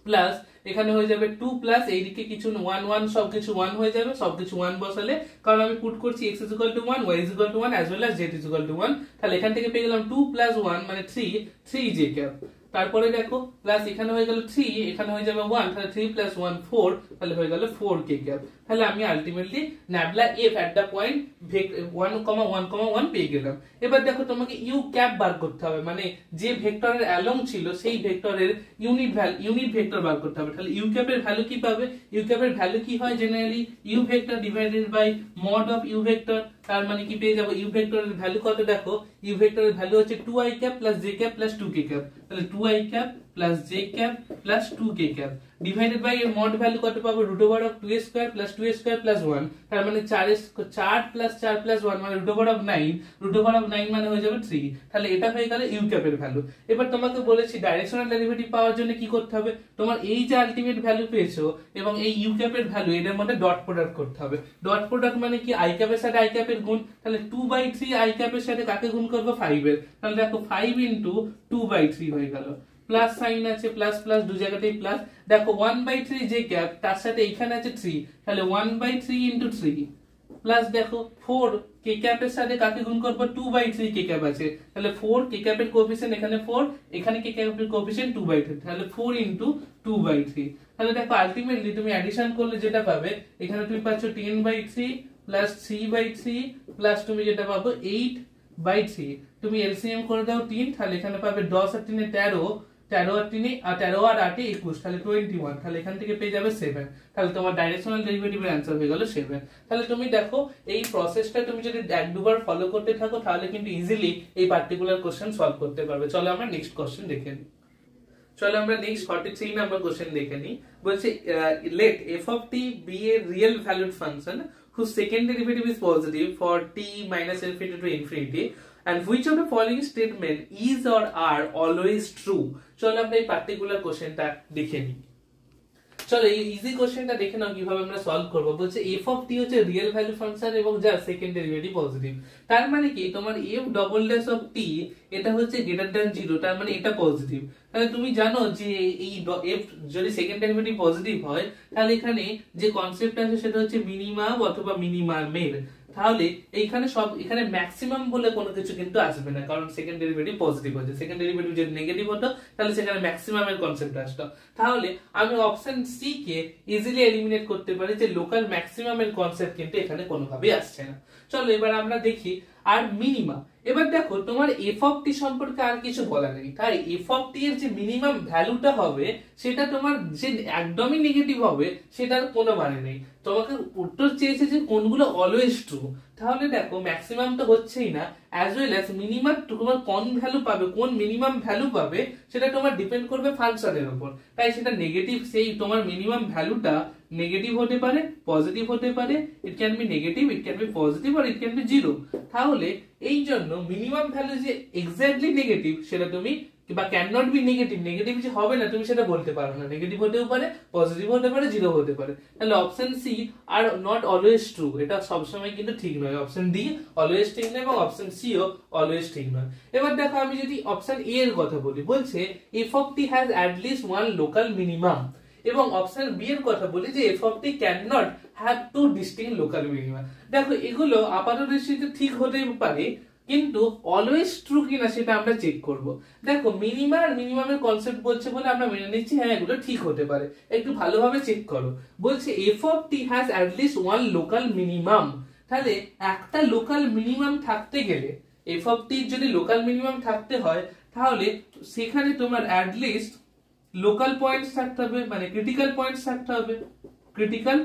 প্লাস এখানে হয়ে যাবে 2 প্লাস এইদিকে কিছু 1 সবকিছু 1 হয়ে যাবে, সবকিছু 1 বসালে, কারণ আমি পুট করছি x = 1 y = 1 as well as z = 1, তাহলে এখান থেকে পেয়ে গেলাম 2 + 1 মানে 3j ক্যাপ। তারপরে দেখো প্লাস এখানে হয়ে গেল 3, এখানে হয়ে যাবে 1, তাহলে 3 + 1 4, তাহলে হয়ে গেল 4k ক্যাপ। তাহলে আমি ultimately nabla f at the point 1,1,1 পেয়ে গেলাম। এবার দেখো তোমাকে ইউ ক্যাপ বার করতে হবে, মানে যে ভেক্টরের অ্যালং ছিল সেই ভেক্টরের ইউনিট ভেক্টর বার করতে হবে। তাহলে ইউ ক্যাপের ভ্যালু কি পাবে, ইউ ক্যাপের ভ্যালু কি হয় generally u vector divided by mod of u vector, তার মানে কি পেয়ে যাবো ইউ ভেক্টরের ভ্যালু কত, দেখো ইউ ভেক্টরের ভ্যালু হচ্ছে 2i cap plus j cap plus 2k cap, তাহলে 2i cap plus j cap plus 2k cap divided by এর মড ভ্যালু কত পাবো, √2a² প্লাস 2a² প্লাস 1, তার মানে 4 প্লাস 4 প্লাস 1 মানে √9, √9 মানে হয়ে যাবে 3, তাহলে এটা হয়ে গেল ইউ ক্যাপের ভ্যালু। এবার তোমাকে বলেছি ডাইরেকশনাল ডেরিভেটিভ পাওয়ার জন্য কি করতে হবে, তোমার এই যে আলটিমেট ভ্যালু পেয়েছো এবং এই ইউ ক্যাপের ভ্যালু এদের মধ্যে ডট প্রোডাক্ট করতে হবে। ডট প্রোডাক্ট মানে কি, i ক্যাপের সাথে i ক্যাপের গুণ, তাহলে 2/3 i ক্যাপের সাথে কাকে গুণ করব 5 এর, তাহলে দেখো 5 * 2/3 হয়ে গেল, প্লাস সাইন আছে, প্লাস প্লাস দু জায়গাতেই প্লাস, দেখো 1/3 j ক্যাপ তার সাথে এখানে আছে 3, তাহলে 1/3 * 3, প্লাস দেখো 4 k ক্যাপের সাথে কাকে গুণ করব 2/3 k ক্যাপ আছে, তাহলে 4 k ক্যাপের কোএফিসিয়েন্ট এখানে 4, এখানে k ক্যাপের কোএফিসিয়েন্ট 2/3, তাহলে 4 * 2/3। তাহলে দেখো আলটিমেটলি তুমি অ্যাডিশন করলে যেটা পাবে, এখানে তুমি পাচ্ছ 10/3 প্লাস 3/3 প্লাস তুমি যেটা পাবো 8/3, তুমি এলসিএম করে দাও 3, তাহলে এখানে পাবে 10 আর 3 13, 13 আর 8 21, তাহলে 21, তাহলে এখান থেকে পেয়ে যাবে 7, তাহলে তোমার ডাইরেকশনাল ডেরিভেটিভের आंसर হয়ে গেল 7। তাহলে তুমি দেখো এই প্রসেসটা তুমি যদি এক দুবার ফলো করতে থাকো তাহলে কিন্তু ইজিলি এই পার্টিকুলার কোশ্চেন সলভ করতে পারবে। চলো আমরা নেক্সট কোশ্চেন দেখে নিই। চলো আমরা নেক্সট 43 নাম্বার কোশ্চেন দেখে নিই। বলছে let f of t be a real valued function whose second derivative is positive for t minus infinity to infinity and which of the following statement is or are always true। চলো আমরা এই পার্টিকুলার কোশ্চেনটা দেখে নিই। চলো এই ইজি কোশ্চেনটা দেখে নাও কিভাবে আমরা সলভ করব। বলছে f of t হচ্ছে রিয়েল ভ্যালু ফাংশন এবং যার সেকেন্ড ডেরিভেটিভ পজিটিভ, তার মানে কি তোমার f double dash of t এটা হচ্ছে গ্রেটার দ্যান 0, তার মানে এটা পজিটিভ। তাহলে তুমি জানো যে এই f যদি সেকেন্ড ডেরিভেটিভ পজিটিভ হয় তাহলে এখানে যে কনসেপ্ট আছে সেটা হচ্ছে মিনিমাম অথবা মিনিমামের, তাহলে এখানে ম্যাক্সিমাম বলে কোনো কিছু কিন্তু আসবে না, কারণ সেকেন্ড ডেরিভেটিভ পজিটিভ হচ্ছে। সেকেন্ড ডেরিভেটিভ যদি নেগেটিভ হতো তাহলে সেখানে ম্যাক্সিমামের কনসেপ্ট আসতো। তাহলে আমি অপশন সি কে ইজিলি এলিমিনেট করতে পারি যে লোকাল ম্যাক্সিমামের কনসেপ্ট কিন্তু এখানে কোনোভাবেই আসছে না। চলো এবার আমরা দেখি আর মিনিমা। এবার দেখো তোমার এফ অফ টি সম্পর্কে আর কিছু বলা নেই, তাই এফ অফ টি এর যে মিনিমাম ভ্যালুটা হবে সেটা তোমার যে একদমই নেগেটিভ হবে সেটার কোনো মানে নেই। তোমাকে উত্তর চেয়েছে যে কোনগুলো অলওয়েজ ট্রু, তাহলে দেখো ম্যাক্সিমাম তো হচ্ছেই না, অ্যাজ ওয়েল অ্যাজ মিনিমাম তোমার কোন ভ্যালু পাবে, কোন মিনিমাম ভ্যালু পাবে সেটা তোমার ডিপেন্ড করবে ফাংশনের উপর। তাই সেটা নেগেটিভ, সেই তোমার মিনিমাম ভ্যালুটা নেগেটিভ হতে পারে, পজিটিভ হতে পারে, it can be negative, it can be positive আর ইট ক্যান বি জিরো। তাহলে এই জন্য মিনিমাম ভ্যালু যে এক্স্যাক্টলি নেগেটিভ সেটা তুমি বা can not be negative, negative যে হবে না তুমি সেটা বলতে পারো না, নেগেটিভ হতেও পারে, পজিটিভ হতে পারে, জিরো হতে পারে। তাহলে option C are not always true, এটা সবসময় কিন্তু ঠিক নয়। অপশন ডি অলওয়েজ ঠিক নয় এবং অপশন সি ও অলওয়েজ ঠিক নয়। এবার দেখো আমি যদি অপশন এ এর কথা বলি, বলছে F of T has at least one local minimum, এবং অপশন বি এর কথা বলি যে F of T can not have to distinct local minima. দেখো এগুলো আপাতত দৃষ্টিতে ঠিক হতেই পারে, কিন্তু অলওয়েজ ট্রু কিনা সেটা আমরা চেক করব। দেখো মিনিমা আর মিনিমামের কনসেপ্ট বলছে বলে আমরা মেনে নিচ্ছি হ্যাঁ এগুলো ঠিক হতে পারে, একটু ভালোভাবে চেক করো। বলছে F of T has at least one local minimum, তাহলে একটা লোকাল মিনিমাম থাকতে গেলে এফ অফ টি যদি লোকাল মিনিমাম থাকতে হয় তাহলে সেখানে তোমার অ্যাট লিস্ট লোকাল পয়েন্টস থাকতে হবে, মানে ক্রিটিক্যাল পয়েন্টস থাকতে হবে, ক্রিটিক্যাল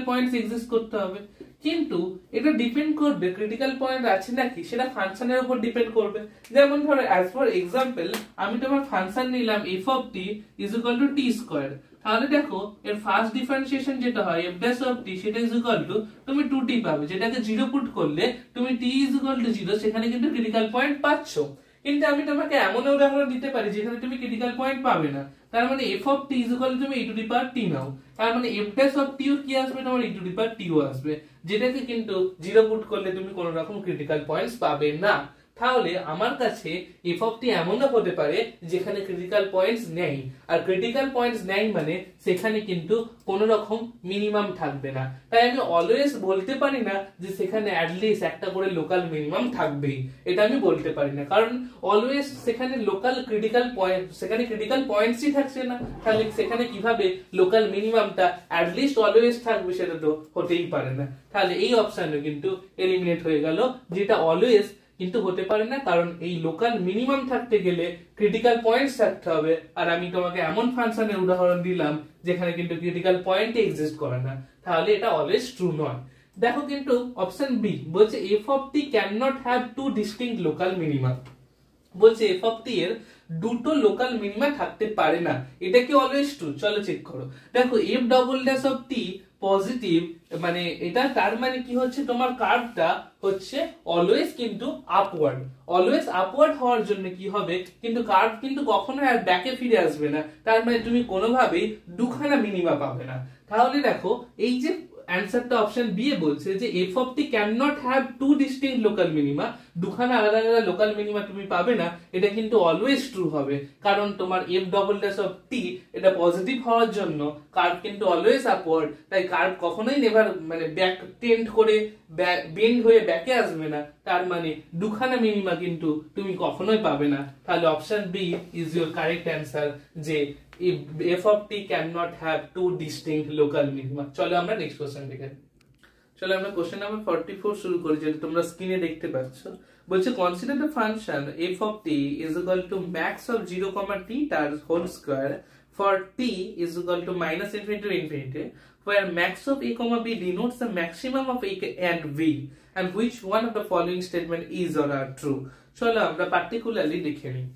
পয়েন্টস এক্সিস্ট করতে হবে। কিন্তু এটা ডিপেন্ড করবে ক্রিটিক্যাল পয়েন্ট আছে নাকি সেটা ফাংশনের উপর ডিপেন্ড করবে। যেমন ধরো অ্যাজ ফর এক্সাম্পল আমি তোমার ফাংশন নিলাম F of T is equal two T square, তাহলে দেখো এর ফার্স্ট ডিফারেন্সিয়েশন যেটা হয় এফ ড্যাশ অফ টি সেটা ইজ ইকুয়াল টু তুমি 2t পাবে, যেটাকে 0 পুট করলে তুমি t ইজ ইকুয়াল টু 0, সেখানে কিন্তু ক্রিটিক্যাল পয়েন্ট পাচ্ছো। কিন্তু আমি তোমাকে এমন উদাহরণ দিতে পারি যেখানে তুমি ক্রিটিক্যাল পয়েন্ট পাবে না, তার মানে f of t is equal two তুমি e to the power t নাও, তার মানে f ড্যাশ অফ t ও কি আসবে তোমার e to the power t ও আসবে, যেটাকে কিন্তু 0 পুট করলে তুমি কোনো রকম ক্রিটিক্যাল পয়েন্টস পাবে না। তাহলে আমার কাছে f অফ t এমনও হতে পারে যেখানে ক্রিটিক্যাল পয়েন্টস নেই, আর ক্রিটিক্যাল পয়েন্টস নেই মানে সেখানে কিন্তু কোনো রকম মিনিমাম থাকবে না। তাই আমি অলওয়েজ বলতে পারি না যে সেখানে অ্যাট লিস্ট একটা করে লোকাল মিনিমাম থাকবেই, এটা আমি বলতে পারি না, কারণ অলওয়েজ সেখানে লোকাল ক্রিটিক্যাল পয়েন্ট, সেখানে ক্রিটিক্যাল পয়েন্টসই থাকছে না, তাহলে সেখানে কিভাবে লোকাল মিনিমামটা অ্যাট লিস্ট অলওয়েজ থাকবে সেটা তো হতেই পারে না। তাহলে এই অপশনও কিন্তু এলিমিনেট হয়ে গেল, যেটা অলওয়েজ কিন্তু হতে পারে না, কারণ এই লোকাল মিনিমাম থাকতে গেলে ক্রিটিক্যাল পয়েন্টস থাকতে হবে, আর আমি তোমাকে এমন ফাংশনের উদাহরণ দিলাম যেখানে কিন্তু ক্রিটিক্যাল পয়েন্ট এক্সিস্ট করে না, তাহলে এটা অলওয়েজ ট্রু নয়। দেখো কিন্তু অপশন বি বলছে F of T can not have to distinct local minima, বলছে এফ অফ টি এর দুটো লোকাল মিনিমা থাকতে পারে না, এটা কি অলওয়েজ ট্রু? চলো চেক করো। দেখো F double dash of T positive, মানে এটা তার মানে কি হচ্ছে তোমার কার্ভটা হচ্ছে অলওয়েজ কিন্তু আপওয়ার্ড, অলওয়েজ আপওয়ার্ড হওয়ার জন্য কি হবে কিন্তু কার্ভ কিন্তু কখনো আর ব্যাকে ফিরে আসবে না, তার মানে তুমি কোনোভাবেই দুখানা মিনিমা পাবে না। তাহলে দেখো এই যে অ্যানসারটা অপশন বি এ বলছে যে F of T can not have to distinct local minima, দুখানা আলাদা আলাদা লোকাল মিনিমা তুমি পাবে না, এটা কিন্তু অলওয়েজ ট্রু হবে, কারণ তোমার এফ ডবল ড্যাশ অফ টি এটা পজিটিভ হওয়ার জন্য কার্ভ কিন্তু অলওয়েজ আপওয়ার্ড, তাই কার্ভ কখনোই নেভার মানে ব্যাক টেন্ড করে বেন্ড হয়ে ব্যাকে আসবে না, তার মানে দুখানা মিনিমা কিন্তু তুমি কখনোই পাবে না। তাহলে option B is your correct answer, যে f of t cannot have two distinct local minima। চলো আমরা নেক্সট কোশ্চেন দেখে, চলো আমরা কোশ্চেন নাম্বার 44 শুরু করি, যেটা তোমরা স্ক্রিনে দেখতে পাচ্ছ। বলছে consider the function f of t is equal to max of 0, t তার whole square for t is equal to minus infinity to infinity, where max of a, b denotes the maximum of a and v, and which one of the following statement is or are true। চলো আমরা পার্টিকুলারলি দেখে নিই।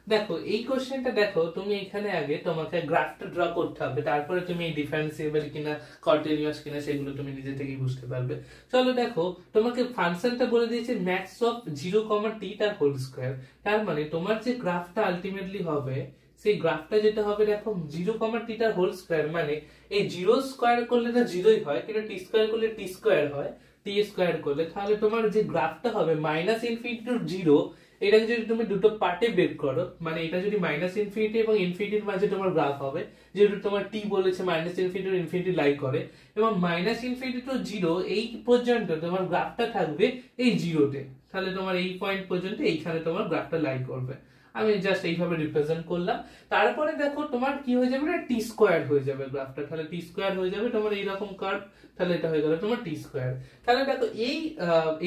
দেখো এই কোশ্চেনটা দেখো, তুমি এখানে আগে তোমাকে গ্রাফটা ড্র করতে হবে, তারপরে তুমি এই ডিফারেন্সিয়েবল কিনা কন্টিনিউয়াস কিনা সেগুলো তুমি নিজে থেকেই বুঝতে পারবে। চলো দেখো তোমাকে ফাংশনটা বলে দিয়েছে ম্যাক্স অফ 0, t তার হোল স্কয়ার, তার মানে তোমার যে গ্রাফটা আলটিমেটলি হবে সেই গ্রাফটা যেটা হবে দেখো 0, t তার হোল স্কয়ার, মানে এই 0 স্কয়ার করলে তো 0ই হয়, কিন্তু t স্কয়ার করলে t স্কয়ার হয়, t স্কয়ার করলে তাহলে তোমার যে গ্রাফটা হবে মাইনাস ইনফিনিটি টু 0, এটাকে যদি তুমি দুটো পার্টে ব্রেক করো, মানে এটা যদি মাইনাস ইনফিনিটি এবং ইনফিনিটির মাঝে তোমার গ্রাফ হবে, যেহেতু তোমার টি বলেছে মাইনাস ইনফিনিটি টু ইনফিনিটি লাই করে, এবং মাইনাস ইনফিনিটি টু 0 এই পর্যন্ত তোমার গ্রাফটা থাকবে এই 0-তে, তাহলে তোমার এই পয়েন্ট পর্যন্ত এইখানে তোমার গ্রাফটা লাই করবে। আমি জাস্ট এইভাবে রিপ্রেজেন্ট করলাম। তারপরে দেখো তোমার কি হয়ে যাবে না, টি স্কোয়ার হয়ে যাবে গ্রাফটা, তাহলে টি স্কোয়ার হয়ে যাবে তোমার এইরকম কার্ভ, তাহলে এটা হয়ে গেল তোমার টি স্কোয়ার। তাহলে দেখো এই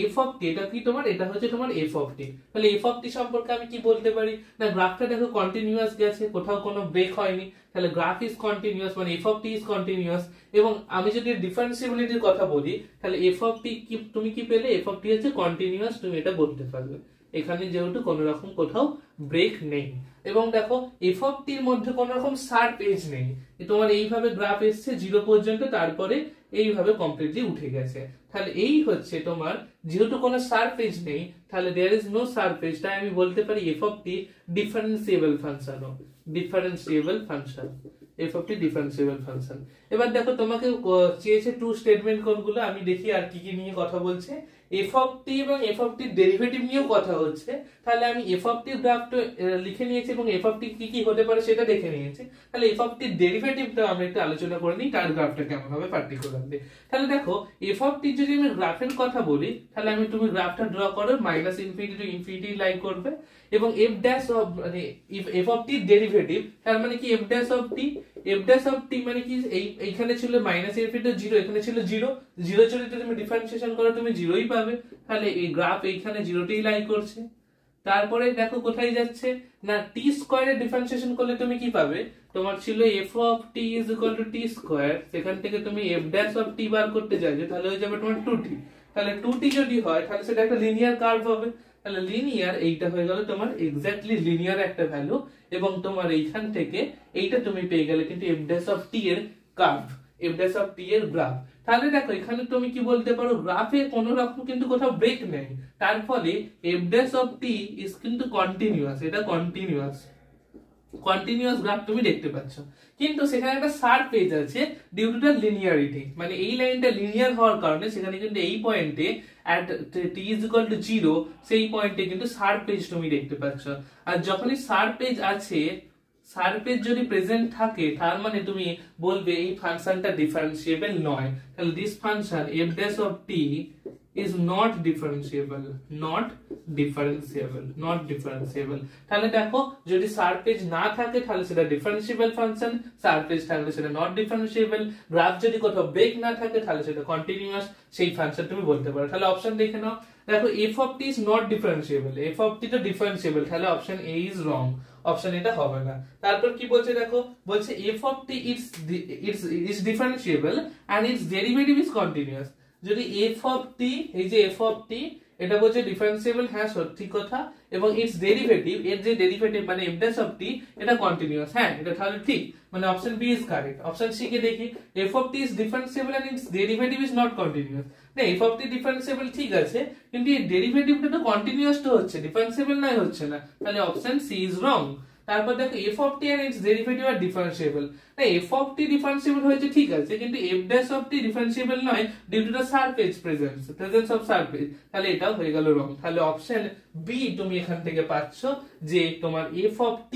এফ অফ টি এটা কি তোমার, এটা হচ্ছে তোমার এফ অফ টি। তাহলে এফ অফ টি সম্পর্কে আমি কি বলতে পারি না, গ্রাফটা দেখো কন্টিনিউয়াস গেছে, কোথাও কোনো ব্রেক হয়নি, তাহলে গ্রাফ ইজ কন্টিনিউয়াস, মানে F of T is continuous. এবং আমি যদি ডিফারেন্সিবিলিটির কথা বলি, তাহলে এফ অফ টি কি তুমি কি পেলে, এফ অফ টি হচ্ছে কন্টিনিউয়াস, তুমি এটা বলতে পারবে। এখানে যেহেতু কোনো রকম কোথাও ব্রেক নেই, এবং দেখো এফ অফ টির মধ্যে কোনো রকম শার্প এজ নেই, তোমার এইভাবে গ্রাফ এসছে 0 পর্যন্ত, তারপরে এইভাবে কমপ্লিটলি উঠে গেছে। তাহলে এই হচ্ছে তোমার, যেহেতু কোনো শার্প এজ নেই, তাহলে there is no sharp edge, তাই আমি বলতে পারি f of t differentiable function, differentiable function, f of t differentiable function. এবার দেখো তোমাকে চেয়েছে টু স্টেটমেন্ট কোনগুলো, আমি দেখি আর কি কি নিয়ে কথা বলছে। এফ অফ টি এবং এফ অফ টির ডেরিভেটিভ নিয়েও কথা হচ্ছে, তাহলে আমি এফ অফ টির গ্রাফটা লিখে নিয়েছি এবং এফ অফ টি কি কি হতে পারে সেটা দেখে নিয়েছি। তাহলে এফ অফ টির ডেরিভেটিভটা আমরা একটু আলোচনা করে নিই, তার গ্রাফটা কেমন হবে পার্টিকুলারলি। তাহলে দেখো এফ অফ টির যদি আমি গ্রাফের কথা বলি, তাহলে আমি তুমি গ্রাফটা ড্র করো, minus infinity to infinity like করবে, এবং এফ ড্যাশ অফ মানে এফ অফ টির ডেরিভেটিভ, তার মানে কি F dash of T, F dash of T মানে কি এইখানে ছিল মাইনাস ইনফিনিটি 0, এখানে ছিল 0, 0 যদি তুমি ডিফারেন্সিয়েশন করো তুমি 0ই পাবে, তাহলে এই গ্রাফ এইখানে 0টেই লাই করছে। তারপরে দেখো কোথায় যাচ্ছে না, টি স্কয়ারের ডিফারেন্সিয়েশন করলে তুমি কি পাবে, তোমার ছিল F of T is equal two T square, সেখান থেকে তুমি এফ ড্যাশ অফ টি বার করতে চাইছো, তাহলে হয়ে যাবে তোমার 2t। তাহলে 2t যদি হয় তাহলে সেটা একটা লিনিয়ার কার্ভ হবে, তাহলে লিনিয়ার এইটা হয়ে গেল তোমার এক্স্যাক্টলি লিনিয়ার একটা ভ্যালু, এবং তোমার এইখান থেকে এইটা তুমি পেয়ে গেলে কিন্তু এফ ড্যাশ অফ টি এর curve, F dash of T এর গ্রাফ। তাহলে দেখো এখানে তুমি কি বলতে পারো, গ্রাফে কোনো রকম কিন্তু কোথাও ব্রেক নেই, তার ফলে F dash of T is কিন্তু কন্টিনিউয়াস, এটা কন্টিনিউয়াস, কন্টিনিউয়াস গ্রাফ তুমি দেখতে পাচ্ছ। কিন্তু সেখানে একটা শার্প এজ আছে ডিউ টু দ্য লিনিয়ারিটি, মানে এই লাইনটা লিনিয়ার হওয়ার কারণে সেখানে কিন্তু এই পয়েন্টে at t is equal to 0 সেই পয়েন্টে কিন্তু শার্প এজ তুমি দেখতে পাচ্ছ। আর যখনই শার্প এজ আছে, শার্প এজ যদি প্রেজেন্ট থাকে, তার মানে তুমি বলবে এই ফাংশনটা ডিফারেন্সিয়েবল নয়, তাহলে this function f dash of t is not differentiable, not differentiable, not differentiable। তাহলে দেখো যদি শার্প এজ না থাকে তাহলে সেটা ডিফারেন্সিয়েবল ফাংশন, শার্প এজ থাকলে সেটা নট ডিফারেন্সিয়েবল, গ্রাফ যদি কোথাও ব্রেক না থাকে তাহলে সেটা কন্টিনিউয়াস, সেই ফাংশন তুমি বলতে পারো। তাহলে অপশন দেখে নাও, দেখো f of t is not differentiable, f of t তো ডিফারেন্সিয়েবল, তাহলে option a is wrong, option এটা হবে না। তারপর কি বলছে দেখো, বলছে f of t is differentiable and its derivative is continuous। যদি f of t, এই যে f of t এটা বলছে ডিফারেন্সিয়েবল, হ্যাঁ সত্যি কথা, এবং ইটস ডেরিভেটিভ, এর যে ডেরিভেটিভ মানে f dash of t এটা কন্টিনিউয়াস, হ্যাঁ এটা তাহলে ঠিক, মানে option B is correct. Option C কে দেখি, f of t is differentiable and its derivative is not continuous। না f of t ডিফারেন্সিয়েবল ঠিক আছে, কিন্তু এই ডেরিভেটিভটা তো কন্টিনিউয়াস তো হচ্ছে, ডিফারেন্সিয়েবল নাই হচ্ছে না, তাহলে অপশন সি ইজ রং। তারপর দেখো f of t and its derivative are differentiable, না f of t ডিফারেন্সিয়েবল হয়েছে ঠিক আছে, কিন্তু f dash of t differentiable নয় due to the surface presence of surface, তাহলে এটাও হয়ে গেল রং। তাহলে অপশন বি তুমি এখান থেকে পাচ্ছ যে তোমার f of t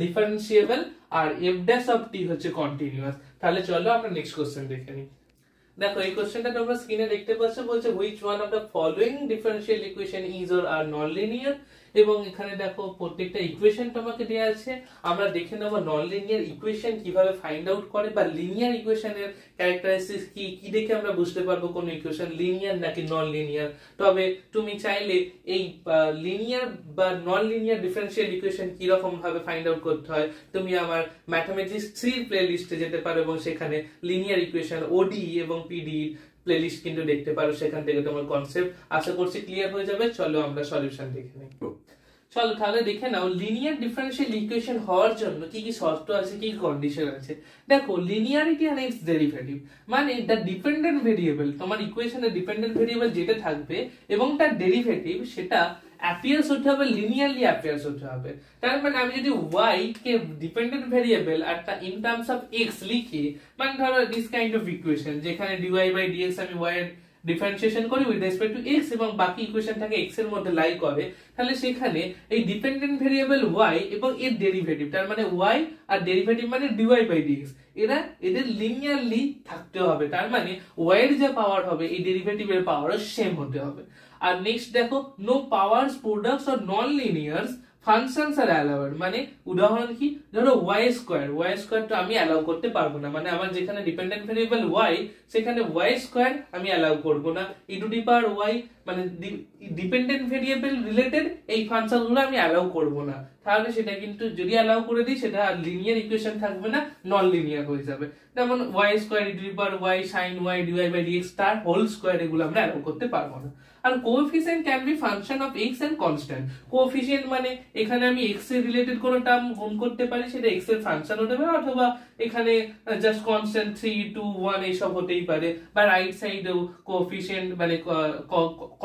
ডিফারেন্সিয়েবল আর f dash of t হচ্ছে কন্টিনিউয়াস। তাহলে চলো আমরা নেক্সট কোশ্চেন দেখে নিই। দেখো এই কোশ্চেনটা তোমরা স্ক্রিনে দেখতে পাচ্ছ, বলছে which one of the following differential equation is or are non-linear, এবং এখানে দেখো প্রত্যেকটা ইকুয়েশন তোমাকে দেয়া আছে, আমরা দেখে নেব নন লিনিয়ার ইকুয়েশন কিভাবে ফাইন্ড আউট করে, বা লিনিয়ার ইকুয়েশনের ক্যারেক্টারিস্টিক্স কি কি দেখে আমরা বুঝতে পারবো কোন ইকুয়েশন লিনিয়ার নাকি নন লিনিয়ার। তবে তুমি চাইলে এই লিনিয়ার বা নন লিনিয়ার ডিফারেন্সিয়াল ইকুয়েশন কি রকম ভাবে ফাইন্ড আউট করতে হয়, তুমি আমার ম্যাথমেটিক্স 3 প্লেলিস্টে যেতে পারো এবং সেখানে লিনিয়ার ইকুয়েশন ওডি এবং পিডি প্লেলিস্ট কিন্তু দেখতে পারো, সেখান থেকে তোমার কনসেপ্ট আশা করছি ক্লিয়ার হয়ে যাবে। চলো আমরা সলিউশন দেখে নিই। চলো তাহলে দেখে নাও লিনিয়ার ডিফারেন্সিয়াল ইকুয়েশন হওয়ার জন্য কি কি শর্ত আছে, কি কি কন্ডিশন আছে। দেখো লিনিয়ারিটি এন্ড ইটস ডেরিভেটিভ, মানে দ্য ডিপেন্ডেন্ট ভেরিয়েবল, তোমার ইকুয়েশনের ডিপেন্ডেন্ট ভেরিয়েবল যেটা থাকবে এবং তার ডেরিভেটিভ সেটা অ্যাপিয়ার্স হতে হবে, লিনিয়ারলি অ্যাপিয়ার্স হতে হবে। তার মানে আমি যদি y কে ডিপেন্ডেন্ট ভেরিয়েবল আর তা ইন টার্মস অফ x লিখি, মানে ধরো দিস কাইন্ড অফ ইকুয়েশন যেখানে dy বাই dx আমি y এর ডিফারেন্সিয়েশন করি উইথ রেসপেক্ট টু x এবং বাকি ইকুয়েশন থাকে x এর মধ্যে লাই করে, তাহলে সেখানে এই ডিপেন্ডেন্ট ভেরিয়েবল y এবং এর ডেরিভেটিভ, তার মানে y আর ডেরিভেটিভ মানে dy বাই dx, এদের লিনিয়ারলি থাকতে হবে। তার মানে y এর যে পাওয়ার হবে এই ডেরিভেটিভের পাওয়ারও সেম হতে হবে। আর নেক্সট দেখো no powers products or non linears functions are allowed মানে উদাহরণ কি, ধরো ওয়াই স্কোয়ার তো আমি অ্যালাউ করতে পারবো না, মানে আমার যেখানে ডিপেন্ডেন্ট ভেরিয়েবল ওয়াই সেখানে ওয়াই স্কোয়ার আমি অ্যালাউ করবো না, ই টু দি পাওয়ার ওয়াই মানে ডিপেন্ডেন্ট ভেরিয়েবল রিলেটেড এই ফাংশন গুলো আমি অ্যালাউ করবো না, তাহলে সেটা কিন্তু যদি অ্যালাউ করে দিই সেটা লিনিয়ার ইকুয়েশন থাকবে না, নন লিনিয়ার হয়ে যাবে। যেমন Y square E to the power Y sine Y dy by dx তার হোল স্কোয়ার এগুলো আমরা অ্যালাউ করতে পারবো না। আর coefficient can be function of X and constant. Coefficient মানে এখানে আমি এক্স এর রিলেটেড কোনো টার্ম গুণ করতে পারি, সেটা এক্স এর ফাংশন হতে পারে, অথবা এখানে জাস্ট কনস্ট্যান্ট 3 2 1 এইসব হতেই পারে, বা রাইট সাইডেও কোএফিসিয়েন্ট মানে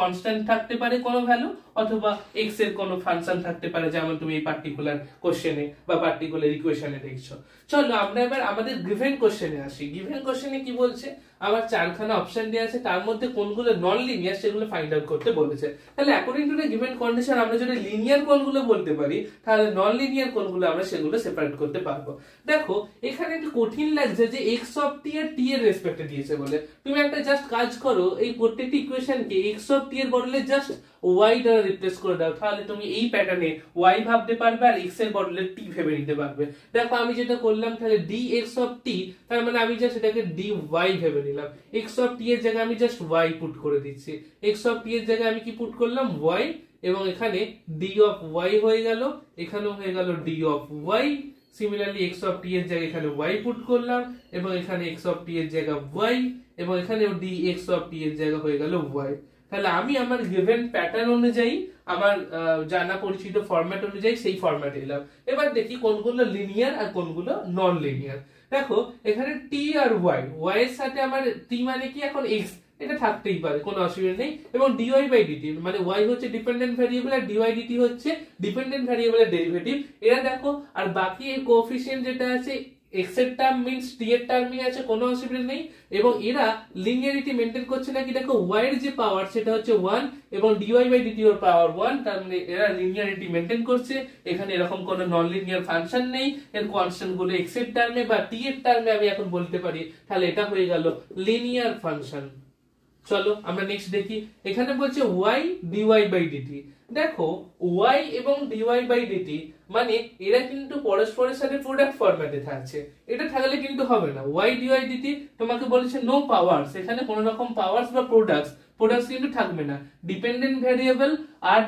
কনস্ট্যান্ট থাকতে পারে কোনো ভ্যালু, অথবা এক্স এর কোনো ফাংশন থাকতে পারে, যেমন তুমি এই পার্টিকুলার কোশ্চেনে বা পার্টিকুলার ইকুয়েশনে দেখছো। চলো আমরা এবার আমাদের গিভেন কোশ্চেনে আসি। গিভেন কোশ্চেনে কি বলছে, আমার চারখানা অপশন দেওয়া আছে, তার মধ্যে কোনগুলো নন লিনিয়ার সেগুলো ফাইন্ড আউট করতে বলেছে। তাহলে according to the given condition আমরা যদি লিনিয়ার কোনগুলো বলতে পারি, তাহলে নন লিনিয়ার কোনগুলো আমরা সেগুলো সেপারেট করতে পারবো। দেখো এখানে একটু কঠিন লাগছে যে এক্স অফ টি আর টি এর রেসপেক্টে দিয়েছে বলে, তুমি একটা জাস্ট কাজ করো, এই প্রত্যেকটি ইকুয়েশনকে এক্স অফ টি এর বদলে জাস্ট ওয়াই দ্বারা রিপ্লেস করে দাও, তাহলে তুমি এই প্যাটার্নে ওয়াই ভাবতে পারবে আর এক্স এর বদলে টি ভেবে নিতে পারবে। দেখো আমি যেটা করলাম, তাহলে ডি এক্স অফ টি, তার মানে আমি জাস্ট এটাকে ডি ওয়াই ভেবে নিলাম, এক্স অফ টি এর জায়গায় আমি জাস্ট ওয়াই পুট করে দিচ্ছি, এক্স অফ টি এর জায়গায় আমি কি পুট করলাম, ওয়াই, এবং এখানে ডি অফ ওয়াই হয়ে গেল, এখানেও হয়ে গেল D of Y. Similarly X of T এর জায়গায় এখানে ওয়াই পুট করলাম, এবং এখানে এক্স অফ টি এর জায়গা ওয়াই, এবং এখানেও ডি এক্স অফ টি এর জায়গা হয়ে গেল ওয়াই। তাহলে আমি আমার গিভেন প্যাটার্ন অনুযায়ী, আমার জানা পরিচিত ফরম্যাট অনুযায়ী সেই ফরম্যাটে এলাম। এবার দেখি কোনগুলো লিনিয়ার আর কোনগুলো নন লিনিয়ার। দেখো এখানে টি আর ওয়াই, ওয়াই এর সাথে আমার টি মানে কি এখন এক্স, এটা থাকতেই পারে, কোনো অসুবিধা নেই, এবং ডিওয়াই বাই ডিটি মানে ওয়াই হচ্ছে ডিপেন্ডেন্ট ভ্যারিয়েবল আর ডিওয়াই ডিটি হচ্ছে ডিপেন্ডেন্ট ভ্যারিয়েবলের ডেরিভেটিভ, এরা দেখো। আর বাকি এই কোএফিসিয়েন্ট যেটা আছে এক্স এর টার্ম মিন্স টি এর টার্মই আছে, কোনো অসুবিধা নেই, এবং এরা লিনিয়ারিটি মেইনটেইন করছে নাকি, দেখো ওয়াই এর যে পাওয়ার সেটা হচ্ছে 1 এবং ডিওয়াই বাই ডিটি এর পাওয়ার 1, তার মানে এরা লিনিয়ারিটি মেইনটেইন করছে। এখানে এরকম কোনো নন লিনিয়ার ফাংশন নেই, এর কনস্ট্যান্ট গুলো এক্স এর টার্মে বা টি এর টার্মে আমি এখন বলতে পারি, তাহলে এটা হয়ে গেল লিনিয়ার ফাংশন। চলো আমরা নেক্সট দেখি, এখানে বলছে ওয়াই ডিওয়াই বাই ডিটি। দেখো ওয়াই এবং ডিওয়াই বাই ডিটি মানে এরা কিন্তু পরস্পরের সাথে প্রোডাক্ট ফরম্যাটে থাকছে, এটা থাকলে কিন্তু হবে না। ওয়াই ডিওয়াই ডিটি তোমাকে বলেছে নো পাওয়ারস, এখানে কোনো রকম পাওয়ারস বা প্রোডাক্টস কিন্তু থাকবে না, ডিপেন্ডেন্ট ভ্যারিয়েবল আর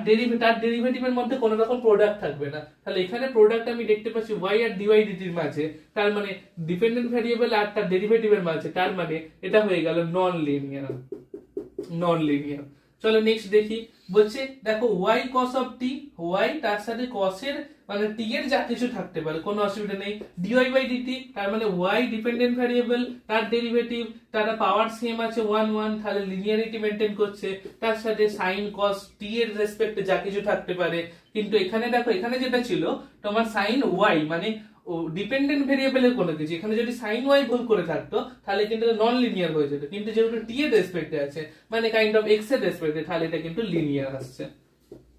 ডেরিভেটিভের মধ্যে কোনো রকম প্রোডাক্ট থাকবে না। তাহলে এখানে প্রোডাক্ট আমি দেখতে পাচ্ছি ওয়াই আর ডিওয়াই ডিটির মাঝে, তার মানে ডিপেন্ডেন্ট ভ্যারিয়েবল আর তার ডেরিভেটিভের মাঝে, তার মানে এটা হয়ে গেল নন লিনিয়ার। চলো নেক্সট দেখি, বলছে দেখো y cos of t, y তার সাথে কস এর মানে টি এর যা কিছু থাকতে পারে, কোনো অসুবিধা নেই, ডিওয়াই বাই ডিটি তার মানে ওয়াই ডিপেন্ডেন্ট ভ্যারিয়েবল, তার ডেরিভেটিভ, তার পাওয়ার সেম আছে 1 1, তাহলে লিনিয়ারিটি মেইনটেইন করছে, তার সাথে সাইন কস টি এর রেসপেক্টে যা কিছু থাকতে পারে। কিন্তু এখানে দেখো এখানে যেটা ছিল তোমার সাইন ওয়াই মানে ডিপেন্ডেন্ট ভেরিয়েবলের কোনো কিছু, এখানে যদি সাইন ওয়াই ভুল করে থাকতো তাহলে কিন্তু নন লিনিয়ার হয়ে যেত, কিন্তু যেহেতু টি এর রেসপেক্টে আছে মানে কাইন্ড অফ এক্স এর রেসপেক্টে, তাহলে এটা কিন্তু লিনিয়ার আসছে।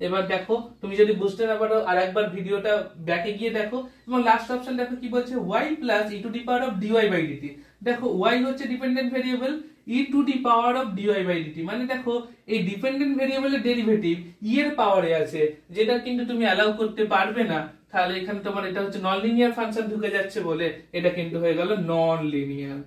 এবার দেখো তুমি যদি বুঝতে না পারো আর একবার ভিডিওটা ব্যাকে গিয়ে দেখো, এবং লাস্ট অপশন দেখো কি বলছে, y plus e to the power of dy by dt. দেখো y হচ্ছে dependent variable, e to the power of dy by dt মানে দেখো এই ডিপেন্ডেন্ট ভেরিয়েবলের ডেরিভেটিভ ই এর পাওয়ারে আছে, যেটা কিন্তু তুমি অ্যালাউ করতে পারবে না, তাহলে এখানে তোমার এটা হচ্ছে নন লিনিয়ার ফাংশন ঢুকে যাচ্ছে বলে এটা কিন্তু হয়ে গেল নন লিনিয়ার।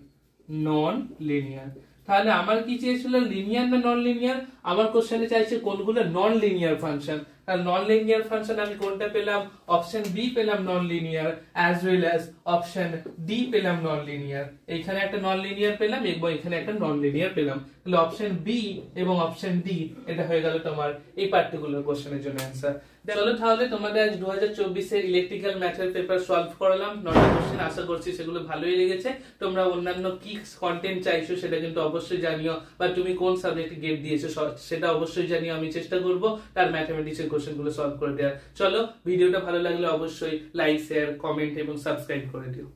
তাহলে আমার কি চেয়েছিল, লিনিয়ার না নন লিনিয়ার? আমার কোশ্চেনে চাইছে কোনগুলো নন লিনিয়ার ফাংশন, তাহলে নন লিনিয়ার ফাংশন আমি কোনটা পেলাম, অপশন বি পেলাম non linear, as well as option D পেলাম নন লিনিয়ার। এখানে একটা নন লিনিয়ার পেলাম এবং এখানে একটা নন লিনিয়ার পেলাম, তাহলে অপশন বি এবং অপশন ডি এটা হয়ে গেল তোমার এই পার্টিকুলার কোশ্চেনের জন্য অ্যান্সার। চলো তাহলে তোমাদের আজ 2024 এর ইলেকট্রিক্যাল ম্যাথের পেপার সলভ করালাম 9টা কোশ্চেন, আশা করছি সেগুলো ভালোই লেগেছে। তোমরা অন্যান্য কি কন্টেন্ট চাইছো সেটা কিন্তু অবশ্যই জানিও, বা তুমি কোন সাবজেক্টে গেট দিয়েছো সেটা অবশ্যই জানিও, আমি চেষ্টা করব তার ম্যাথমেটিক্স এর কোশ্চেন গুলো সলভ করে দেওয়ার। চলো ভিডিওটা ভালো লাগলে অবশ্যই লাইক শেয়ার কমেন্ট এবং সাবস্ক্রাইব করে দিও।